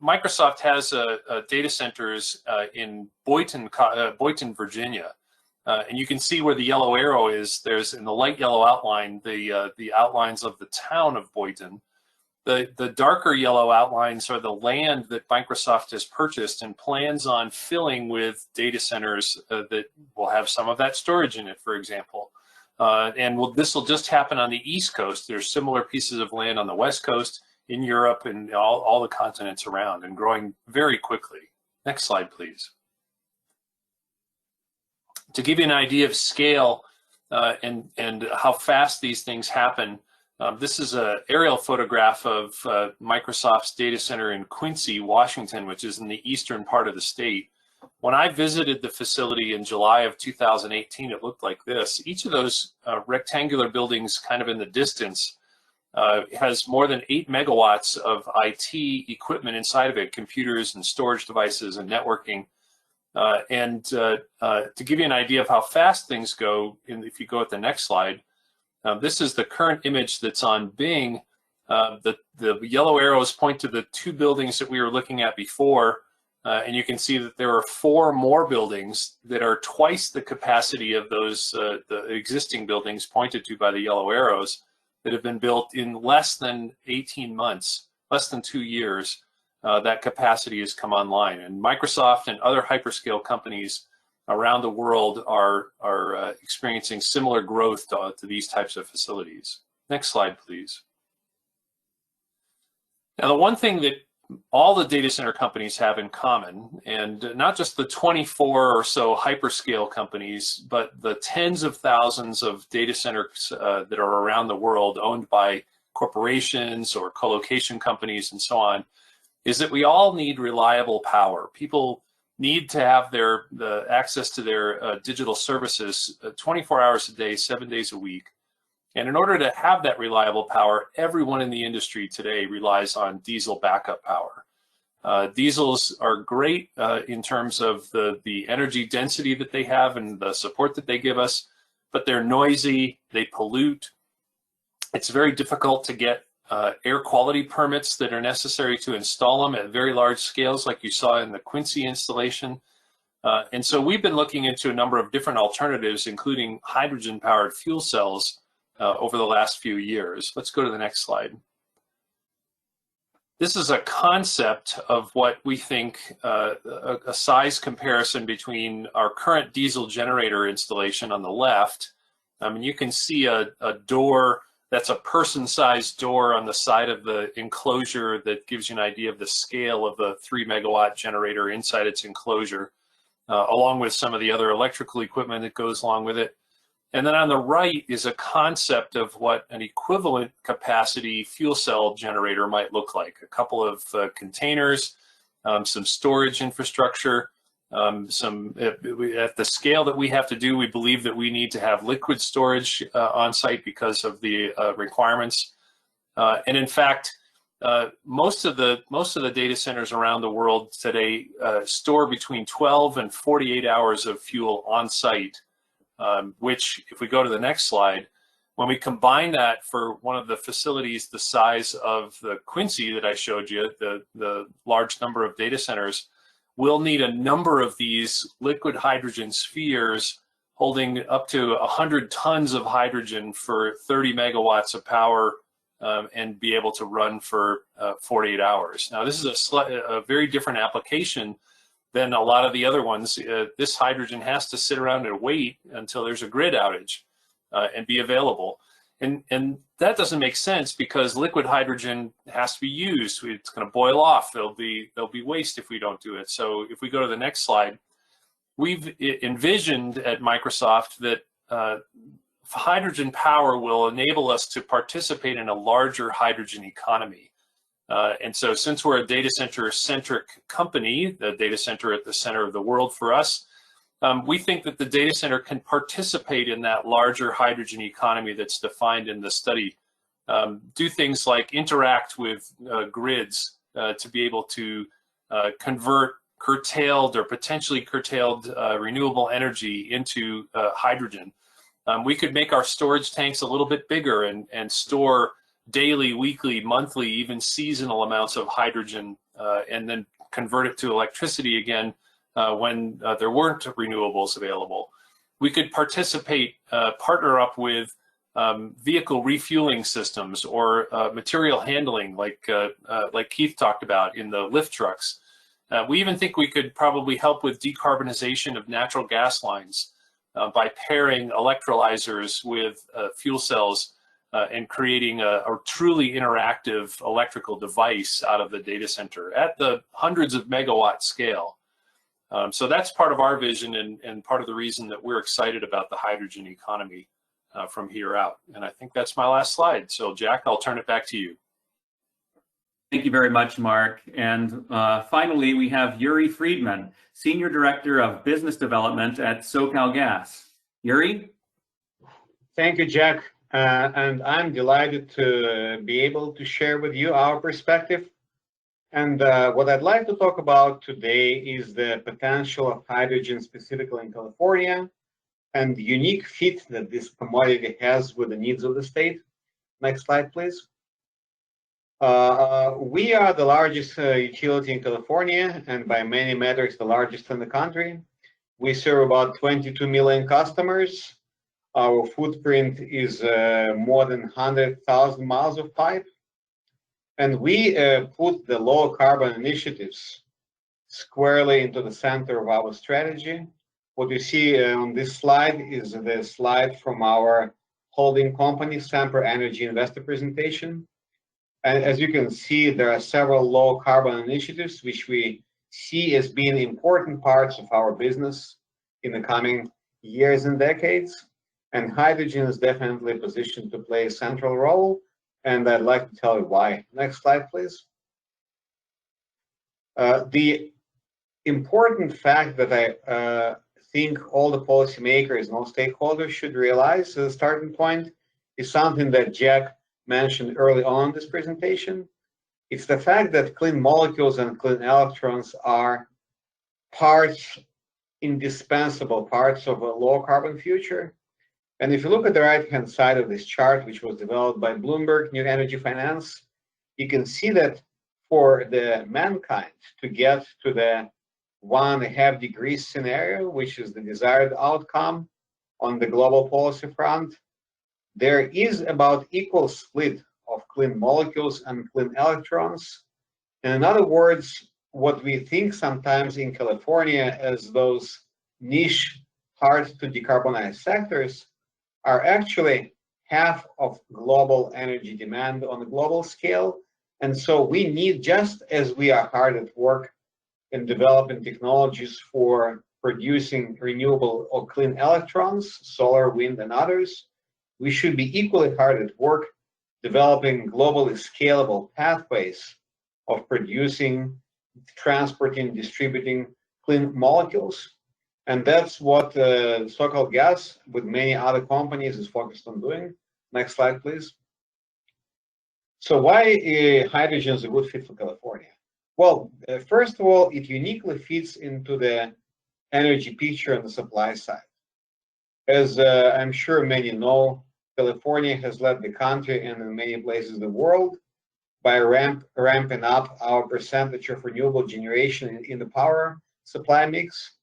Microsoft has data centers in Boynton, Virginia, and you can see where the yellow arrow is. There's in the light yellow outline the outlines of the town of Boynton. The darker yellow outlines are the land that Microsoft has purchased and plans on filling with data centers that will have some of that storage in it, for example. This will just happen on the East Coast. There's similar pieces of land on the West Coast, in Europe, and all the continents around, and growing very quickly. Next slide, please. To give you an idea of scale and how fast these things happen, this is an aerial photograph of Microsoft's data center in Quincy, Washington, which is in the eastern part of the state. When I visited the facility in July of 2018, it looked like this. Each of those rectangular buildings kind of in the distance has more than 8 megawatts of IT equipment inside of it, computers and storage devices and networking. To give you an idea of how fast things go, if you go at the next slide, this is the current image that's on Bing. The yellow arrows point to the 2 buildings that we were looking at before. And you can see that there are 4 more buildings that are twice the capacity of those the existing buildings pointed to by the yellow arrows that have been built in less than 18 months, less than 2 years. That capacity has come online, and Microsoft and other hyperscale companies around the world are experiencing similar growth to these types of facilities. Next slide, please. Now, the one thing that all the data center companies have in common, and not just the 24 or so hyperscale companies, but the tens of thousands of data centers that are around the world owned by corporations or co-location companies and so on, is that we all need reliable power. People need to have the access to their digital services 24 hours a day, 7 days a week. And in order to have that reliable power, everyone in the industry today relies on diesel backup power. Diesels are great in terms of the energy density that they have and the support that they give us, but they're noisy, they pollute. It's very difficult to get air quality permits that are necessary to install them at very large scales, like you saw in the Quincy installation. And so we've been looking into a number of different alternatives, including hydrogen-powered fuel cells, over the last few years. Let's go to the next slide. This is a concept of what we think a size comparison between our current diesel generator installation on the left. And you can see a door that's a person-sized door on the side of the enclosure that gives you an idea of the scale of the 3 megawatt generator inside its enclosure, along with some of the other electrical equipment that goes along with it. And then on the right is a concept of what an equivalent capacity fuel cell generator might look like. A couple of containers, some storage infrastructure, at the scale that we have to do, we believe that we need to have liquid storage on site because of the requirements. And in fact, most of the data centers around the world today store between 12 and 48 hours of fuel on site. Which, if we go to the next slide, when we combine that for one of the facilities the size of the Quincy that I showed you, the large number of data centers, we'll need a number of these liquid hydrogen spheres holding up to 100 tons of hydrogen for 30 megawatts of power and be able to run for 48 hours. Now, this is a very different application than a lot of the other ones. This hydrogen has to sit around and wait until there's a grid outage and be available. And that doesn't make sense because liquid hydrogen has to be used. It's going to boil off. There'll be waste if we don't do it. So if we go to the next slide, we've envisioned at Microsoft that hydrogen power will enable us to participate in a larger hydrogen economy. And so since we're a data center centric company, the data center at the center of the world for us, we think that the data center can participate in that larger hydrogen economy that's defined in the study. Do things like interact with grids to be able to convert curtailed or potentially curtailed renewable energy into hydrogen. We could make our storage tanks a little bit bigger and store daily, weekly, monthly, even seasonal amounts of hydrogen and then convert it to electricity again when there weren't renewables available. We could participate, partner up with vehicle refueling systems or material handling like Keith talked about in the lift trucks. We even think we could probably help with decarbonization of natural gas lines by pairing electrolyzers with fuel cells and creating a truly interactive electrical device out of the data center at the hundreds of megawatt scale. So that's part of our vision and part of the reason that we're excited about the hydrogen economy from here out. And I think that's my last slide. So Jack, I'll turn it back to you. Thank you very much, Mark. And finally, we have Yuri Freedman, Senior Director of Business Development at SoCalGas. Yuri? Thank you, Jack. And I'm delighted to be able to share with you our perspective. And what I'd like to talk about today is the potential of hydrogen, specifically in California, and the unique fit that this commodity has with the needs of the state. Next slide, please. We are the largest utility in California, and by many metrics, the largest in the country. We serve about 22 million customers. Our footprint is more than 100,000 miles of pipe. And we put the low carbon initiatives squarely into the center of our strategy. What you see on this slide is the slide from our holding company, Sempra Energy Investor presentation. And as you can see, there are several low carbon initiatives which we see as being important parts of our business in the coming years and decades. And hydrogen is definitely positioned to play a central role. And I'd like to tell you why. Next slide, please. The important fact that I think all the policymakers and all stakeholders should realize as a starting point is something that Jack mentioned early on in this presentation. It's the fact that clean molecules and clean electrons are indispensable parts of a low carbon future. And if you look at the right-hand side of this chart, which was developed by Bloomberg New Energy Finance, you can see that for the mankind to get to the 1.5 degrees scenario, which is the desired outcome on the global policy front, there is about equal split of clean molecules and clean electrons. And in other words, what we think sometimes in California as those niche, hard to decarbonize sectors are actually half of global energy demand on a global scale. And so we need, just as we are hard at work in developing technologies for producing renewable or clean electrons, solar, wind, and others, we should be equally hard at work developing globally scalable pathways of producing, transporting, distributing clean molecules. And that's what SoCalGas, with many other companies, is focused on doing. Next slide, please. So why hydrogen is a good fit for California? Well, first of all, it uniquely fits into the energy picture on the supply side. As I'm sure many know, California has led the country and in many places the world by ramping up our percentage of renewable generation in the power supply mix.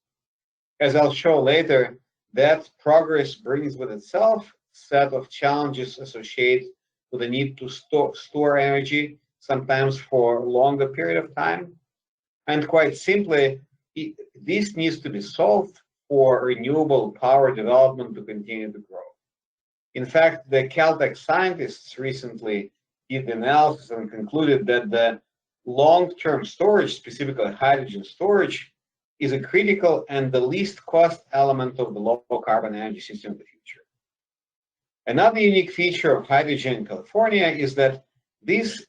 As I'll show later, that progress brings with itself a set of challenges associated with the need to store energy, sometimes for a longer period of time. And quite simply, this needs to be solved for renewable power development to continue to grow. In fact, the Caltech scientists recently did the analysis and concluded that the long-term storage, specifically hydrogen storage, is a critical and the least cost element of the low-carbon energy system of the future. Another unique feature of hydrogen in California is that this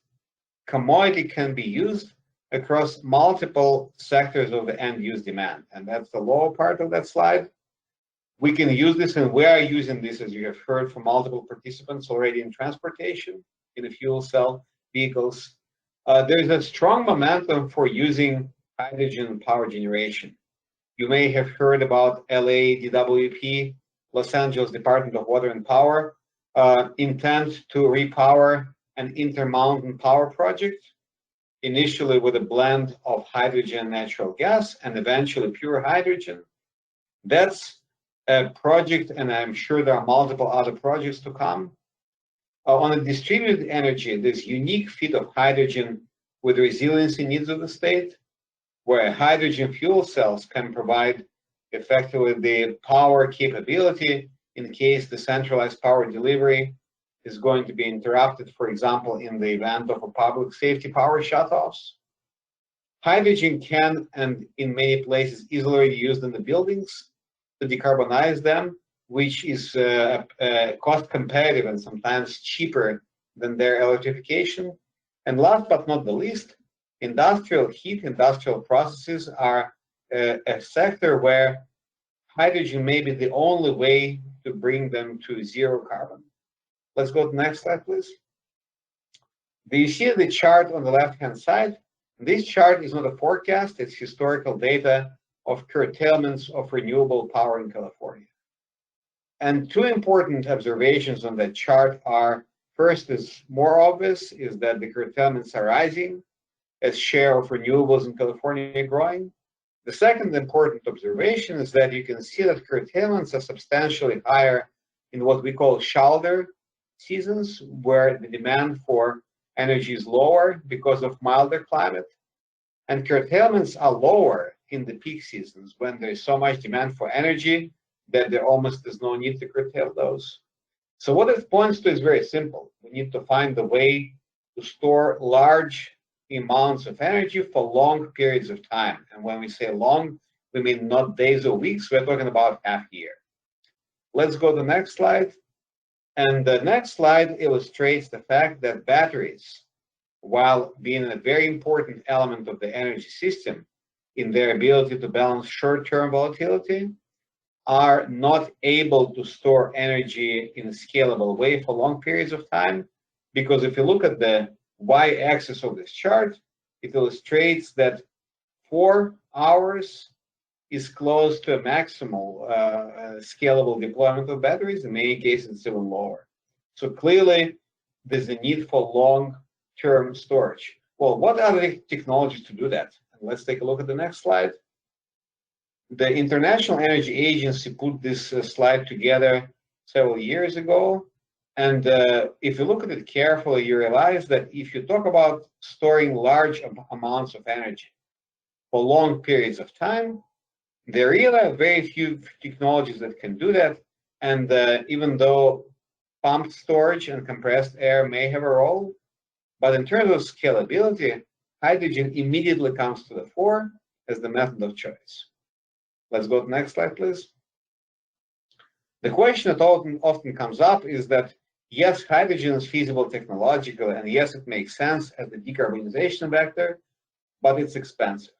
commodity can be used across multiple sectors of the end-use demand, and that's the lower part of that slide. We can use this, and we are using this, as you have heard from multiple participants already, in transportation, in the fuel cell vehicles. There's a strong momentum for using hydrogen power generation. You may have heard about LA DWP, Los Angeles Department of Water and Power, intent to repower an intermountain power project, initially with a blend of hydrogen and natural gas, and eventually pure hydrogen. That's a project, and I'm sure there are multiple other projects to come. On the distributed energy, this unique fit of hydrogen with resiliency needs of the state, where hydrogen fuel cells can provide effectively the power capability in case the centralized power delivery is going to be interrupted, for example, in the event of a public safety power shutoffs. Hydrogen can, and in many places, is already used in the buildings to decarbonize them, which is cost competitive and sometimes cheaper than their electrification. And last but not the least, industrial heat, industrial processes are a sector where hydrogen may be the only way to bring them to zero carbon. Let's go to the next slide, please. Do you see the chart on the left-hand side? This chart is not a forecast, it's historical data of curtailments of renewable power in California. And two important observations on that chart are, first is more obvious, is that the curtailments are rising as share of renewables in California are growing. The second important observation is that you can see that curtailments are substantially higher in what we call shoulder seasons, where the demand for energy is lower because of milder climate. And curtailments are lower in the peak seasons when there's so much demand for energy that there almost is no need to curtail those. So what it points to is very simple. We need to find a way to store large amounts of energy for long periods of time. And when we say long, we mean not days or weeks, we're talking about half a year. Let's go to the next slide. And the next slide illustrates the fact that batteries, while being a very important element of the energy system in their ability to balance short-term volatility, are not able to store energy in a scalable way for long periods of time. Because if you look at the y-axis of this chart, it illustrates that 4 hours is close to a maximal scalable deployment of batteries. In many cases, it's even lower. So clearly, there's a need for long-term storage. Well, what are the technologies to do that? And let's take a look at the next slide. The International Energy Agency put this slide together several years ago. And if you look at it carefully, you realize that if you talk about storing large amounts of energy for long periods of time, there really are very few technologies that can do that. And even though pumped storage and compressed air may have a role, but in terms of scalability, hydrogen immediately comes to the fore as the method of choice. Let's go to the next slide, please. The question that often comes up is that, yes, hydrogen is feasible technologically, and yes, it makes sense as a decarbonization vector, but it's expensive.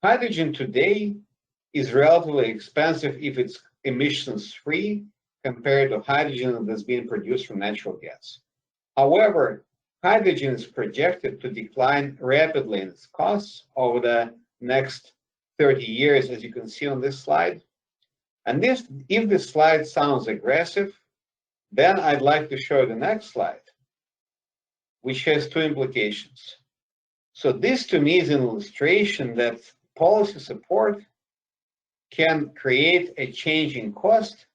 Hydrogen today is relatively expensive if it's emissions-free compared to hydrogen that's being produced from natural gas. However, hydrogen is projected to decline rapidly in its costs over the next 30 years, as you can see on this slide. And if this slide sounds aggressive, then I'd like to show the next slide, which has two implications. So this, to me, is an illustration that policy support can create a change in cost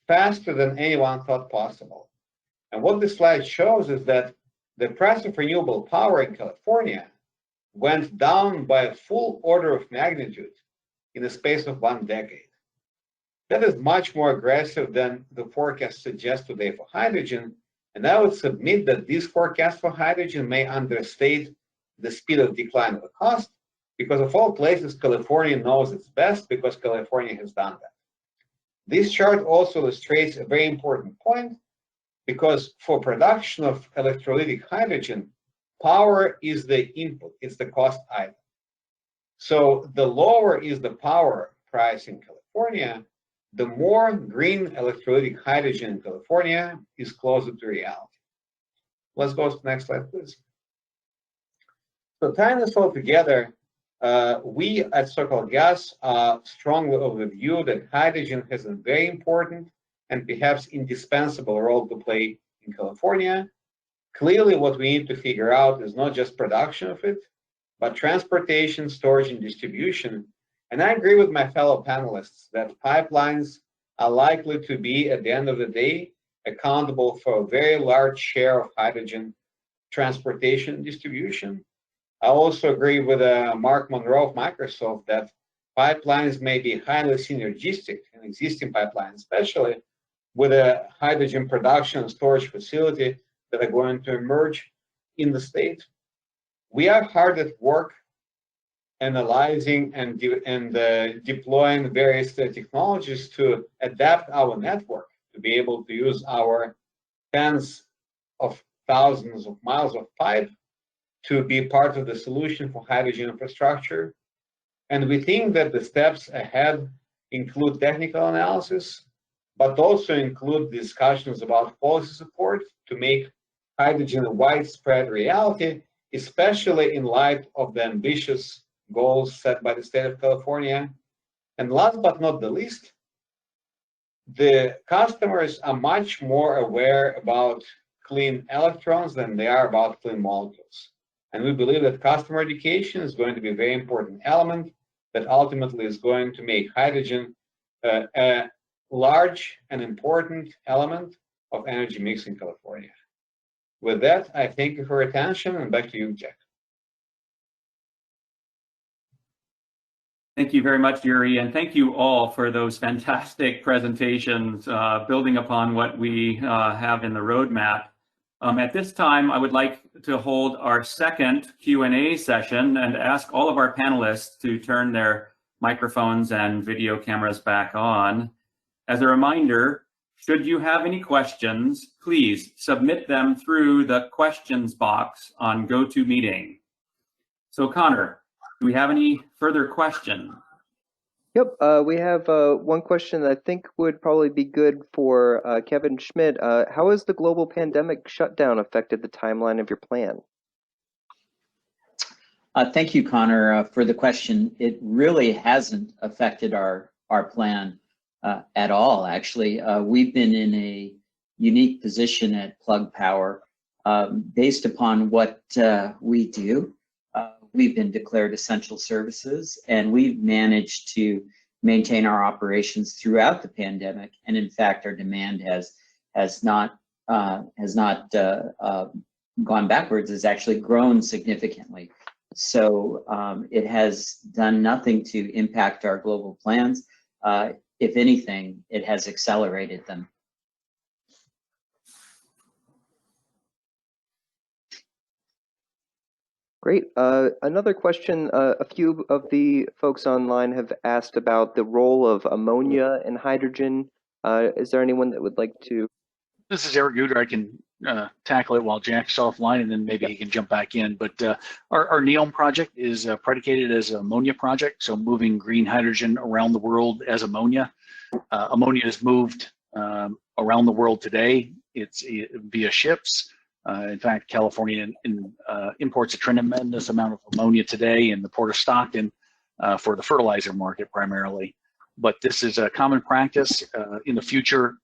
faster than anyone thought possible. And what this slide shows is that the price of renewable power in California went down by a full order of magnitude in the space of 1 decade. That is much more aggressive than the forecast suggests today for hydrogen. And I would submit that these forecasts for hydrogen may understate the speed of decline of the cost, because of all places, California knows it's best because California has done that. This chart also illustrates a very important point, because for production of electrolytic hydrogen, power is the input, it's the cost item. So the lower is the power price in California, the more green electrolytic hydrogen in California is closer to reality. Let's go to the next slide, please. So tying this all together, we at SoCalGas are strongly of the view that hydrogen has a very important and perhaps indispensable role to play in California. Clearly, what we need to figure out is not just production of it, but transportation, storage, and distribution. And I agree with my fellow panelists that pipelines are likely to be, at the end of the day, accountable for a very large share of hydrogen transportation and distribution. I also agree with Mark Monroe of Microsoft that pipelines may be highly synergistic in existing pipelines, especially with a hydrogen production and storage facility that are going to emerge in the state. We are hard at work analyzing and deploying various technologies to adapt our network to be able to use our tens of thousands of miles of pipe to be part of the solution for hydrogen infrastructure. And we think that the steps ahead include technical analysis, but also include discussions about policy support to make hydrogen a widespread reality, especially in light of the ambitious goals set by the state of California. And last but not the least, the customers are much more aware about clean electrons than they are about clean molecules. And we believe that customer education is going to be a very important element that ultimately is going to make hydrogen a large and important element of energy mix in California. With that, I thank you for your attention, and back to you, Jack. Thank you very much, Yuri, and thank you all for those fantastic presentations, building upon what we have in the roadmap. At this time, I would like to hold our second Q&A session and ask all of our panelists to turn their microphones and video cameras back on. As a reminder, should you have any questions, please submit them through the questions box on GoToMeeting. So Connor, do we have any further questions? Yep, we have one question that I think would probably be good for Kevin Schmid. How has the global pandemic shutdown affected the timeline of your plan? Thank you, Connor, for the question. It really hasn't affected our plan at all, actually. We've been in a unique position at Plug Power based upon what we do. We've been declared essential services, and we've managed to maintain our operations throughout the pandemic. And in fact, our demand has not gone backwards; it's actually grown significantly. So it has done nothing to impact our global plans. If anything, it has accelerated them. Great. Another question, a few of the folks online have asked about the role of ammonia and hydrogen. Is there anyone that would like to? This is Eric Guder. I can tackle it while Jack's offline, and then maybe he can jump back in. But our NEOM project is predicated as an ammonia project, so moving green hydrogen around the world as ammonia. Ammonia is moved around the world today. It's via ships. In fact, California imports a tremendous amount of ammonia today in the port of Stockton for the fertilizer market primarily. But this is a common practice. In the future,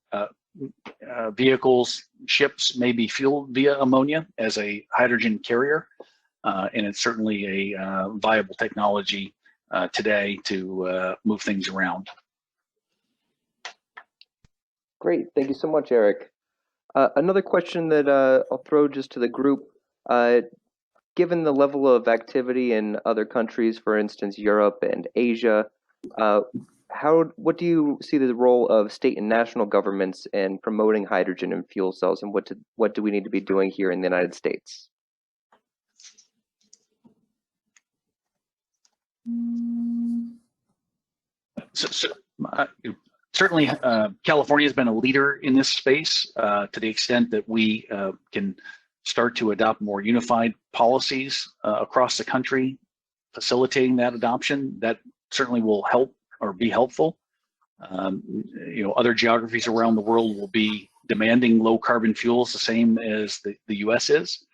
vehicles, ships may be fueled via ammonia as a hydrogen carrier. And it's certainly a viable technology today to move things around. Great. Thank you so much, Eric. Another question that I'll throw just to the group. Given the level of activity in other countries, for instance, Europe and Asia, what do you see the role of state and national governments in promoting hydrogen and fuel cells, and what do we need to be doing here in the United States? Certainly, California has been a leader in this space to the extent that we can start to adopt more unified policies across the country, facilitating that adoption. That certainly will help or be helpful. Other geographies around the world will be demanding low carbon fuels the same as the U.S. is.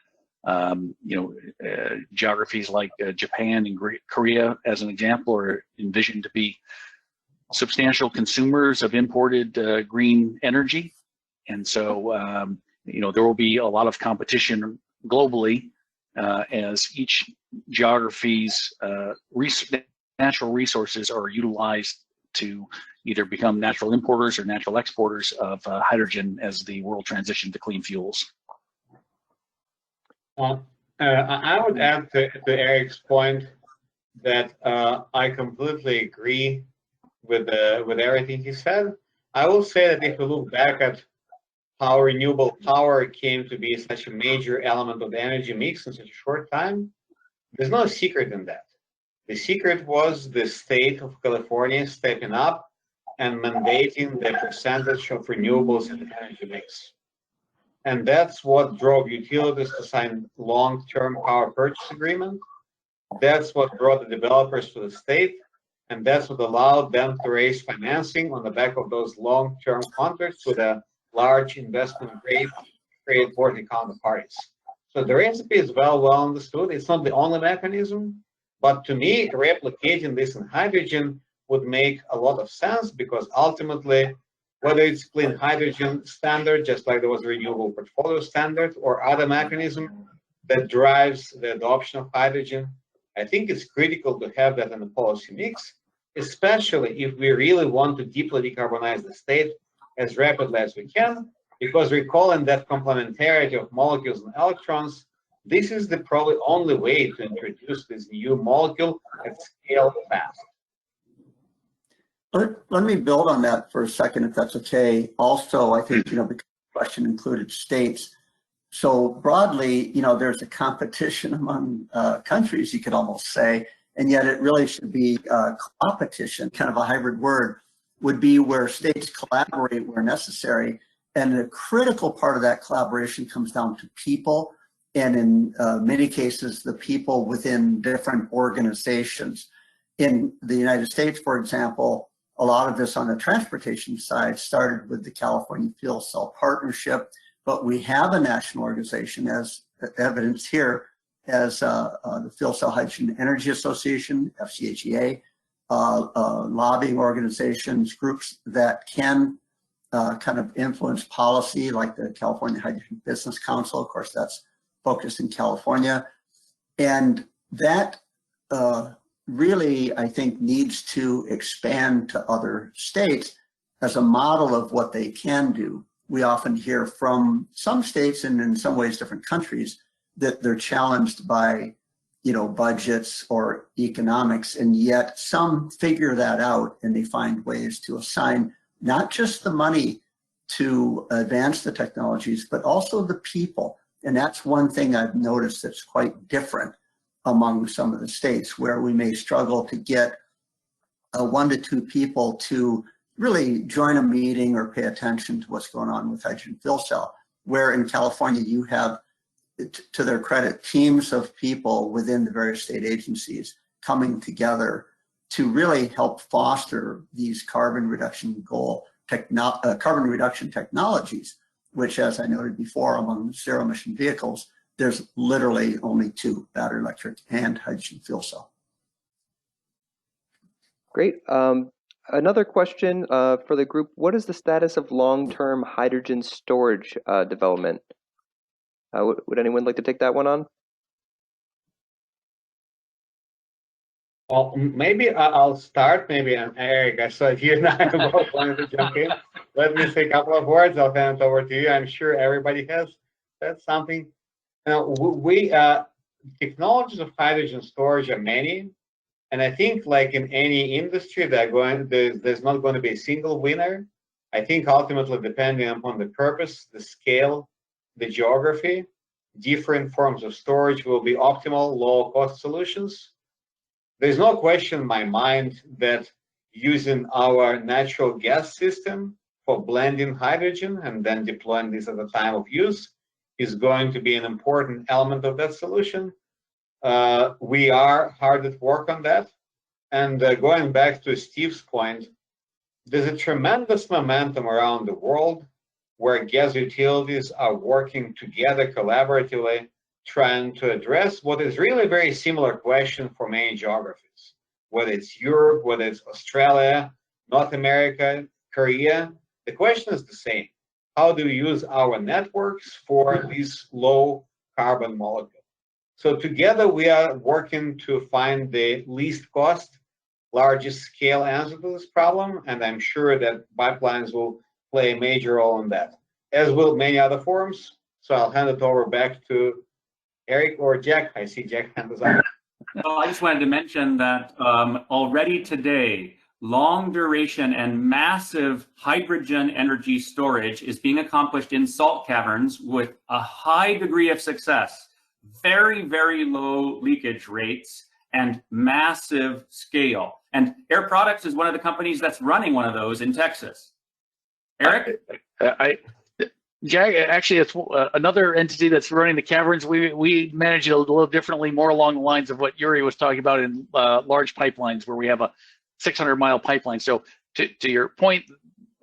Geographies like Japan and Korea, as an example, are envisioned to be substantial consumers of imported green energy. And so, there will be a lot of competition globally as each geography's natural resources are utilized to either become natural importers or natural exporters of hydrogen as the world transition to clean fuels. I would add to Eric's point that I completely agree with everything he said. I will say that if we look back at how renewable power came to be such a major element of the energy mix in such a short time, there's no secret in that. The secret was the state of California stepping up and mandating the percentage of renewables in the energy mix. And that's what drove utilities to sign long-term power purchase agreement. That's what brought the developers to the state. And that's what allowed them to raise financing on the back of those long-term contracts with a large investment grade credit-worthy counterparties. So the recipe is well understood. It's not the only mechanism, but to me, replicating this in hydrogen would make a lot of sense, because ultimately, whether it's clean hydrogen standard, just like there was a renewable portfolio standard, or other mechanism that drives the adoption of hydrogen, I think it's critical to have that in the policy mix, especially if we really want to deeply decarbonize the state as rapidly as we can, because recalling that complementarity of molecules and electrons, this is the probably only way to introduce this new molecule at scale fast. Let me build on that for a second, if that's okay. Also, I think, because the question included states. So broadly, there's a competition among countries, you could almost say, and yet it really should be competition, kind of a hybrid word, would be where states collaborate where necessary. And a critical part of that collaboration comes down to people, and in many cases, the people within different organizations. In the United States, for example, a lot of this on the transportation side started with the California Fuel Cell Partnership, but we have a national organization, as evidenced here, as the Fuel Cell Hydrogen Energy Association, FCHEA, lobbying organizations, groups that can kind of influence policy, like the California Hydrogen Business Council. Of course, that's focused in California. And that really, I think, needs to expand to other states as a model of what they can do. We often hear from some states, and in some ways different countries, that they're challenged by budgets or economics, and yet some figure that out and they find ways to assign not just the money to advance the technologies, but also the people. And that's one thing I've noticed that's quite different among some of the states, where we may struggle to get 1 to 2 people to really join a meeting or pay attention to what's going on with hydrogen fuel cell, where in California you have, to their credit, teams of people within the various state agencies coming together to really help foster these carbon reduction technologies, which, as I noted before, among zero emission vehicles, there's literally only 2, battery electric and hydrogen fuel cell. Great. Another question for the group: what is the status of long-term hydrogen storage development? Would anyone like to take that one on? Well, maybe I'll start. Maybe Eric, I saw you and I both wanted to jump in. Let me say a couple of words. I'll hand it over to you. I'm sure everybody has said something. Now, technologies of hydrogen storage are many. And I think, like in any industry, there's not going to be a single winner. I think ultimately, depending upon the purpose, the scale, the geography, different forms of storage will be optimal, low-cost solutions. There's no question in my mind that using our natural gas system for blending hydrogen and then deploying this at the time of use is going to be an important element of that solution. We are hard at work on that. And going back to Steve's point, there's a tremendous momentum around the world where gas utilities are working together collaboratively, trying to address what is really a very similar question for many geographies, whether it's Europe, whether it's Australia, North America, Korea. The question is the same. How do we use our networks for these low carbon molecules? So together we are working to find the least cost, largest scale answer to this problem, and I'm sure that pipelines will play a major role in that, as will many other forums. So I'll hand it over back to Eric or Jack. I see Jack hand is up. Well, I just wanted to mention that already today, long duration and massive hydrogen energy storage is being accomplished in salt caverns with a high degree of success, very, very low leakage rates, and massive scale. And Air Products is one of the companies that's running one of those in Texas. Eric? Jack, actually, it's another entity that's running the caverns. We manage it a little differently, more along the lines of what Yuri was talking about in large pipelines, where we have a 600-mile pipeline. So to your point,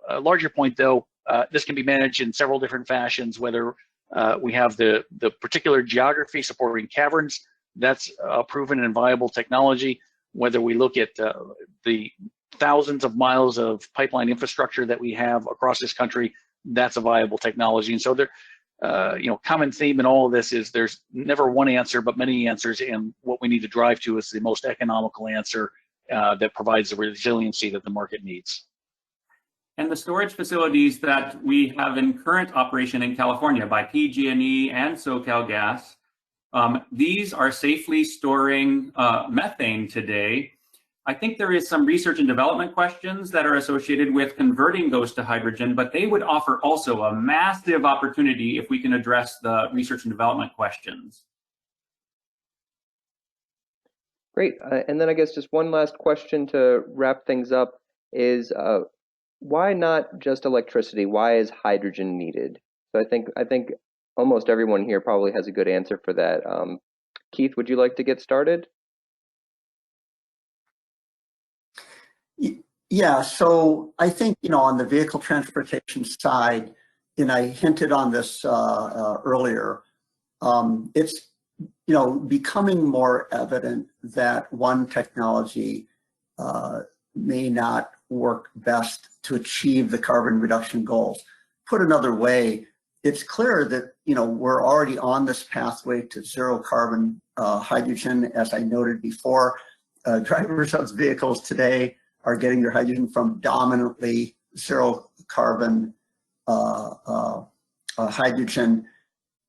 a larger point though, this can be managed in several different fashions, whether we have the particular geography supporting caverns, that's a proven and viable technology, whether we look at the thousands of miles of pipeline infrastructure that we have across this country, that's a viable technology. And so there, common theme in all of this is there's never one answer, but many answers, and what we need to drive to is the most economical answer that provides the resiliency that the market needs. And the storage facilities that we have in current operation in California by PG&E and SoCalGas, these are safely storing methane today. I think there is some research and development questions that are associated with converting those to hydrogen, but they would offer also a massive opportunity if we can address the research and development questions. Great. And then I guess just one last question to wrap things up is why not just electricity? Why is hydrogen needed? So I think almost everyone here probably has a good answer for that. Keith, would you like to get started? Yeah, so I think, on the vehicle transportation side, and I hinted on this earlier, it's, becoming more evident that one technology may not work best to achieve the carbon reduction goals. Put another way, it's clear that, we're already on this pathway to zero carbon hydrogen, as I noted before. Drivers of vehicles today are getting their hydrogen from dominantly zero carbon hydrogen.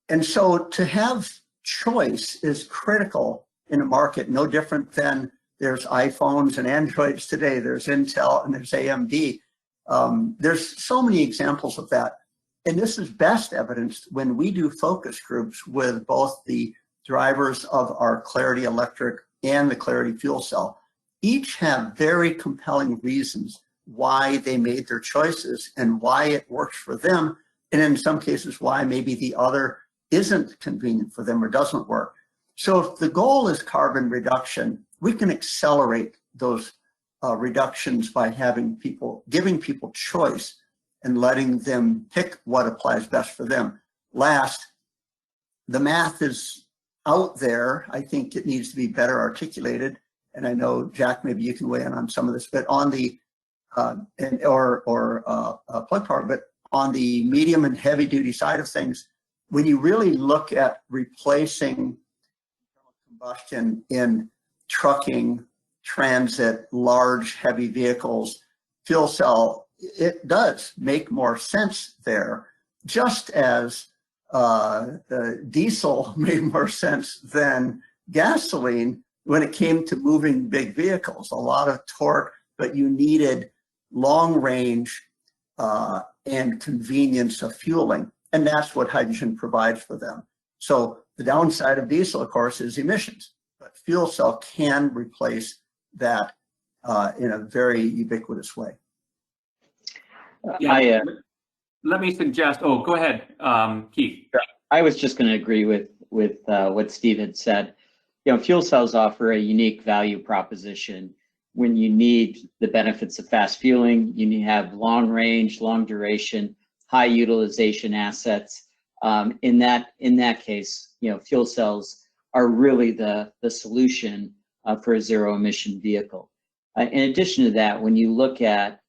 And so to have choice is critical in a market, no different than there's iPhones and Androids today, there's Intel and there's AMD. There's so many examples of that. And this is best evidenced when we do focus groups with both the drivers of our Clarity Electric and the Clarity Fuel Cell. Each have very compelling reasons why they made their choices and why it works for them, and in some cases why maybe the other isn't convenient for them or doesn't work. So if the goal is carbon reduction, we can accelerate those reductions by giving people choice and letting them pick what applies best for them. Last, the math is out there. I think it needs to be better articulated. And I know, Jack, maybe you can weigh in on some of this, but on the, Plug Power, but on the medium and heavy duty side of things, when you really look at replacing combustion in trucking, transit, large, heavy vehicles, fuel cell, it does make more sense there, just as diesel made more sense than gasoline when it came to moving big vehicles, a lot of torque, but you needed long range and convenience of fueling. And that's what hydrogen provides for them. So the downside of diesel, of course, is emissions, but fuel cell can replace that in a very ubiquitous way. Yeah, let me suggest, oh, go ahead, Keith. I was just going to agree with what Steve had said. You know, fuel cells offer a unique value proposition when you need the benefits of fast fueling, you need to have long range, long duration, high utilization assets. In that case, you know, fuel cells are really the solution for a zero emission vehicle. In addition to that, when you look at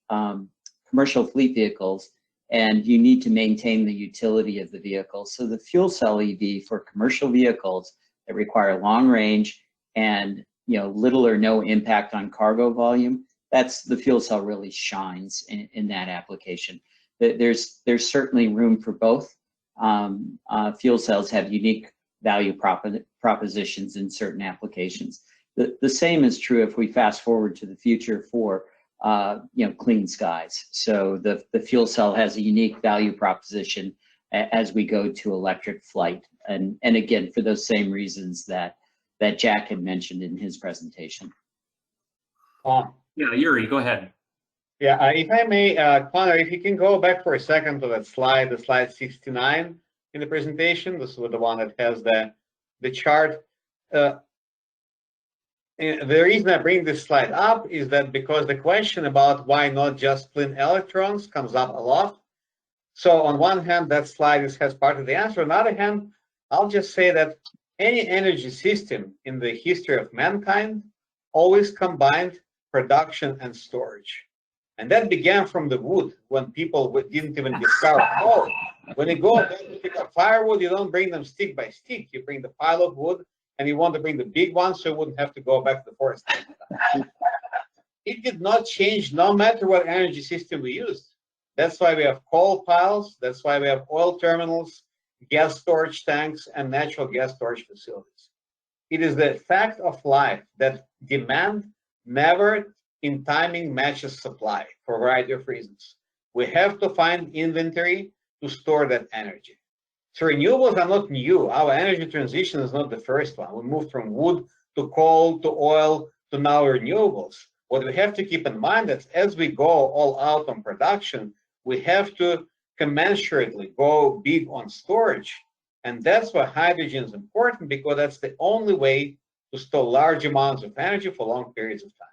commercial fleet vehicles, and you need to maintain the utility of the vehicle. So the fuel cell EV for commercial vehicles that require long range and, you know, little or no impact on cargo volume, that's the fuel cell really shines in that application. There's certainly room for both. Fuel cells have unique value propositions in certain applications. The same is true if we fast forward to the future for you know, clean skies. So the fuel cell has a unique value proposition as we go to electric flight, and again for those same reasons that Jack had mentioned in his presentation. Yeah, Yuri, go ahead. Yeah, if I may, Connor, if you can go back for a second to that slide, the slide 69 in the presentation. This is the one that has the chart. The reason I bring this slide up is that because the question about why not just clean electrons comes up a lot. So on one hand, that slide has part of the answer. On the other hand, I'll just say that any energy system in the history of mankind always combined production and storage. And that began from the wood, when people didn't even discover coal. When you go to pick up firewood, you don't bring them stick by stick. You bring the pile of wood, and you want to bring the big one so you wouldn't have to go back to the forest. It did not change no matter what energy system we used. That's why we have coal piles. That's why we have oil terminals, gas storage tanks, and natural gas storage facilities. It is the fact of life that demand never in timing matches supply for a variety of reasons. We have to find inventory to store that energy. So renewables are not new. Our energy transition is not the first one. We moved from wood to coal to oil to now renewables. What we have to keep in mind is as we go all out on production, we have to commensurately go big on storage. And that's why hydrogen is important, because that's the only way to store large amounts of energy for long periods of time.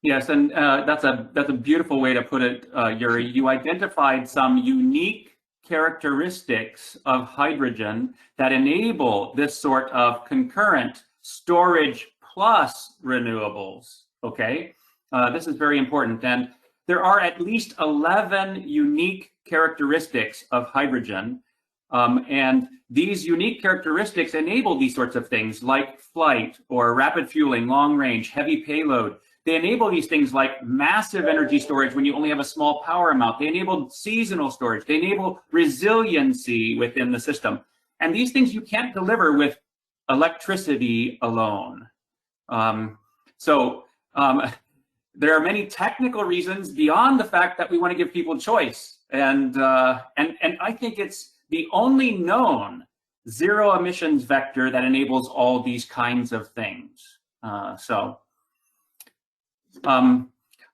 Yes, and that's a beautiful way to put it, Yuri. You identified some unique characteristics of hydrogen that enable this sort of concurrent storage plus renewables, okay? This is very important. And there are at least 11 unique characteristics of hydrogen. And these unique characteristics enable these sorts of things like flight or rapid fueling, long range, heavy payload. They enable these things like massive energy storage when you only have a small power amount. They enable seasonal storage. They enable resiliency within the system. And these things you can't deliver with electricity alone. There are many technical reasons beyond the fact that we want to give people choice. And I think it's the only known zero emissions vector that enables all these kinds of things.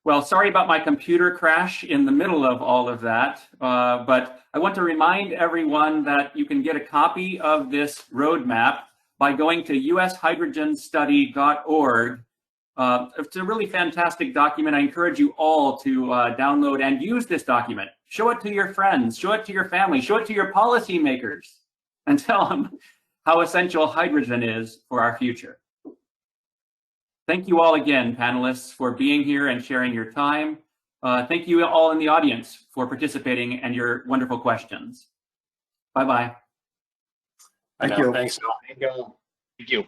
Well, sorry about my computer crash in the middle of all of that, but I want to remind everyone that you can get a copy of this roadmap by going to ushydrogenstudy.org. It's a really fantastic document. I encourage you all to download and use this document. Show it to your friends, show it to your family, show it to your policymakers, and tell them how essential hydrogen is for our future. Thank you all again, panelists, for being here and sharing your time. Thank you all in the audience for participating and your wonderful questions. Bye-bye. Thank you. Thanks. Thank you. Thank you.